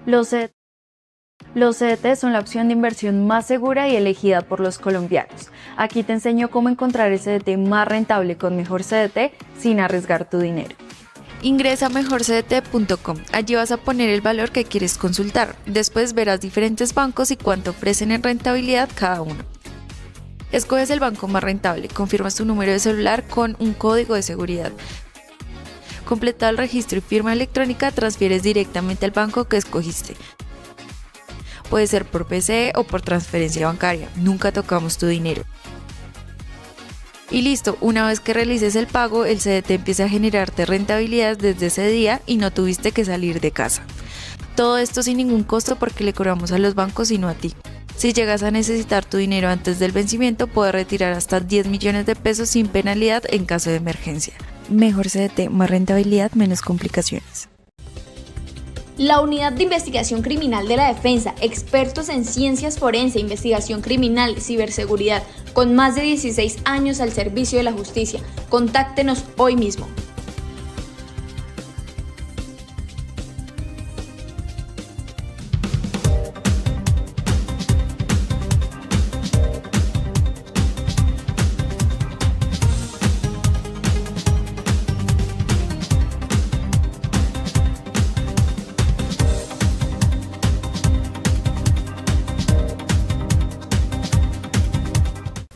Los CDT son la opción de inversión más segura y elegida por los colombianos. Aquí te enseño cómo encontrar el CDT más rentable con Mejor CDT sin arriesgar tu dinero. Ingresa a mejorcdt.com. Allí vas a poner el valor que quieres consultar. Después verás diferentes bancos y cuánto ofrecen en rentabilidad cada uno. Escoges el banco más rentable, confirmas tu número de celular con un código de seguridad. Completado el registro y firma electrónica, transfieres directamente al banco que escogiste. Puede ser por PC o por transferencia bancaria. Nunca tocamos tu dinero. Y listo, una vez que realices el pago, el CDT empieza a generarte rentabilidad desde ese día y no tuviste que salir de casa. Todo esto sin ningún costo porque le cobramos a los bancos y no a ti. Si llegas a necesitar tu dinero antes del vencimiento, puedes retirar hasta 10 millones de pesos sin penalidad en caso de emergencia. Mejor CDT, más rentabilidad, menos complicaciones. La Unidad de Investigación Criminal de la Defensa, expertos en ciencias forense, investigación criminal, ciberseguridad, con más de 16 años al servicio de la justicia. Contáctenos hoy mismo.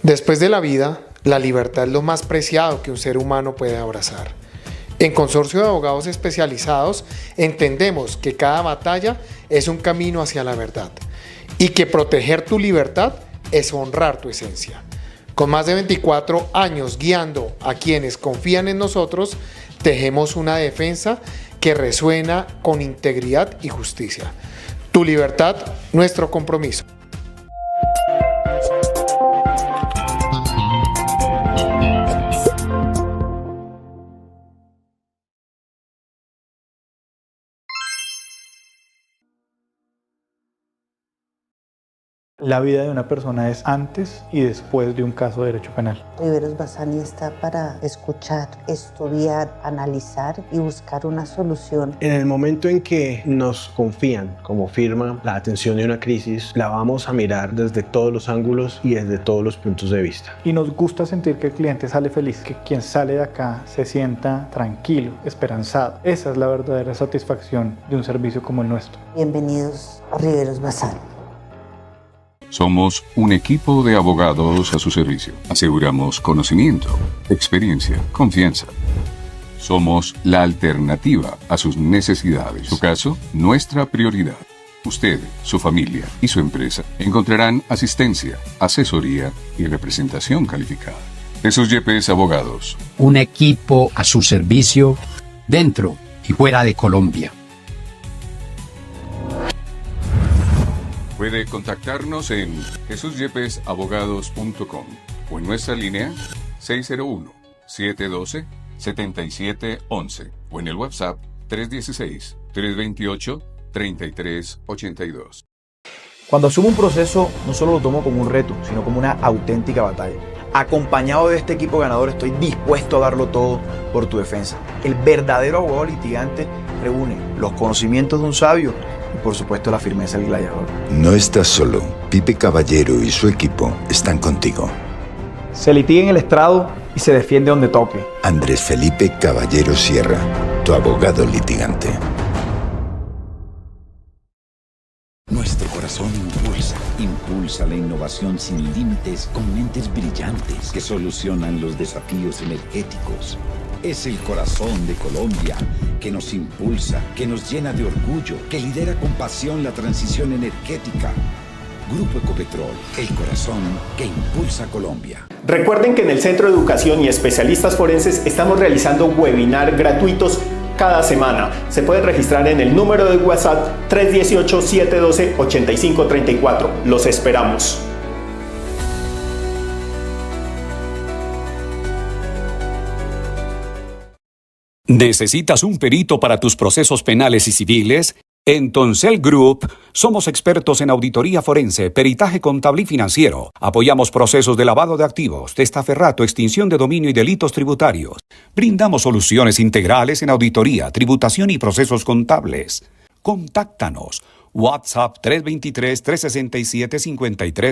Después de la vida, la libertad es lo más preciado que un ser humano puede abrazar. En Consorcio de Abogados Especializados entendemos que cada batalla es un camino hacia la verdad y que proteger tu libertad es honrar tu esencia. Con más de 24 años guiando a quienes confían en nosotros, tejemos una defensa que resuena con integridad y justicia. Tu libertad, nuestro compromiso. La vida de una persona es antes y después de un caso de derecho penal. Riveros Bazani está para escuchar, estudiar, analizar y buscar una solución. En el momento en que nos confían como firma la atención de una crisis, la vamos a mirar desde todos los ángulos y desde todos los puntos de vista. Y nos gusta sentir que el cliente sale feliz, que quien sale de acá se sienta tranquilo, esperanzado. Esa es la verdadera satisfacción de un servicio como el nuestro. Bienvenidos a Riveros Bazani. Somos un equipo de abogados a su servicio. Aseguramos conocimiento, experiencia, confianza. Somos la alternativa a sus necesidades. Su caso, nuestra prioridad. Usted, su familia y su empresa encontrarán asistencia, asesoría y representación calificada. Jesús Yepes Abogados. Un equipo a su servicio dentro y fuera de Colombia. Puede contactarnos en jesusyepesabogados.com o en nuestra línea 601-712-7711 o en el WhatsApp 316-328-3382. Cuando asumo un proceso, no solo lo tomo como un reto, sino como una auténtica batalla. Acompañado de este equipo ganador, estoy dispuesto a darlo todo por tu defensa. El verdadero abogado litigante reúne los conocimientos de un sabio y, por supuesto, la firmeza del gladiador. No estás solo. Pipe Caballero y su equipo están contigo. Se litiga en el estrado y se defiende donde toque. Andrés Felipe Caballero Sierra, tu abogado litigante. Nuestro corazón impulsa la innovación sin límites con mentes brillantes que solucionan los desafíos energéticos. Es el corazón de Colombia que nos impulsa, que nos llena de orgullo, que lidera con pasión la transición energética. Grupo Ecopetrol, el corazón que impulsa Colombia. Recuerden que en el Centro de Educación y Especialistas Forenses estamos realizando webinars gratuitos cada semana. Se pueden registrar en el número de WhatsApp 318-712-8534. Los esperamos. ¿Necesitas un perito para tus procesos penales y civiles? En Toncel Group somos expertos en auditoría forense, peritaje contable y financiero. Apoyamos procesos de lavado de activos, testaferrato, extinción de dominio y delitos tributarios. Brindamos soluciones integrales en auditoría, tributación y procesos contables. Contáctanos WhatsApp 323-367-53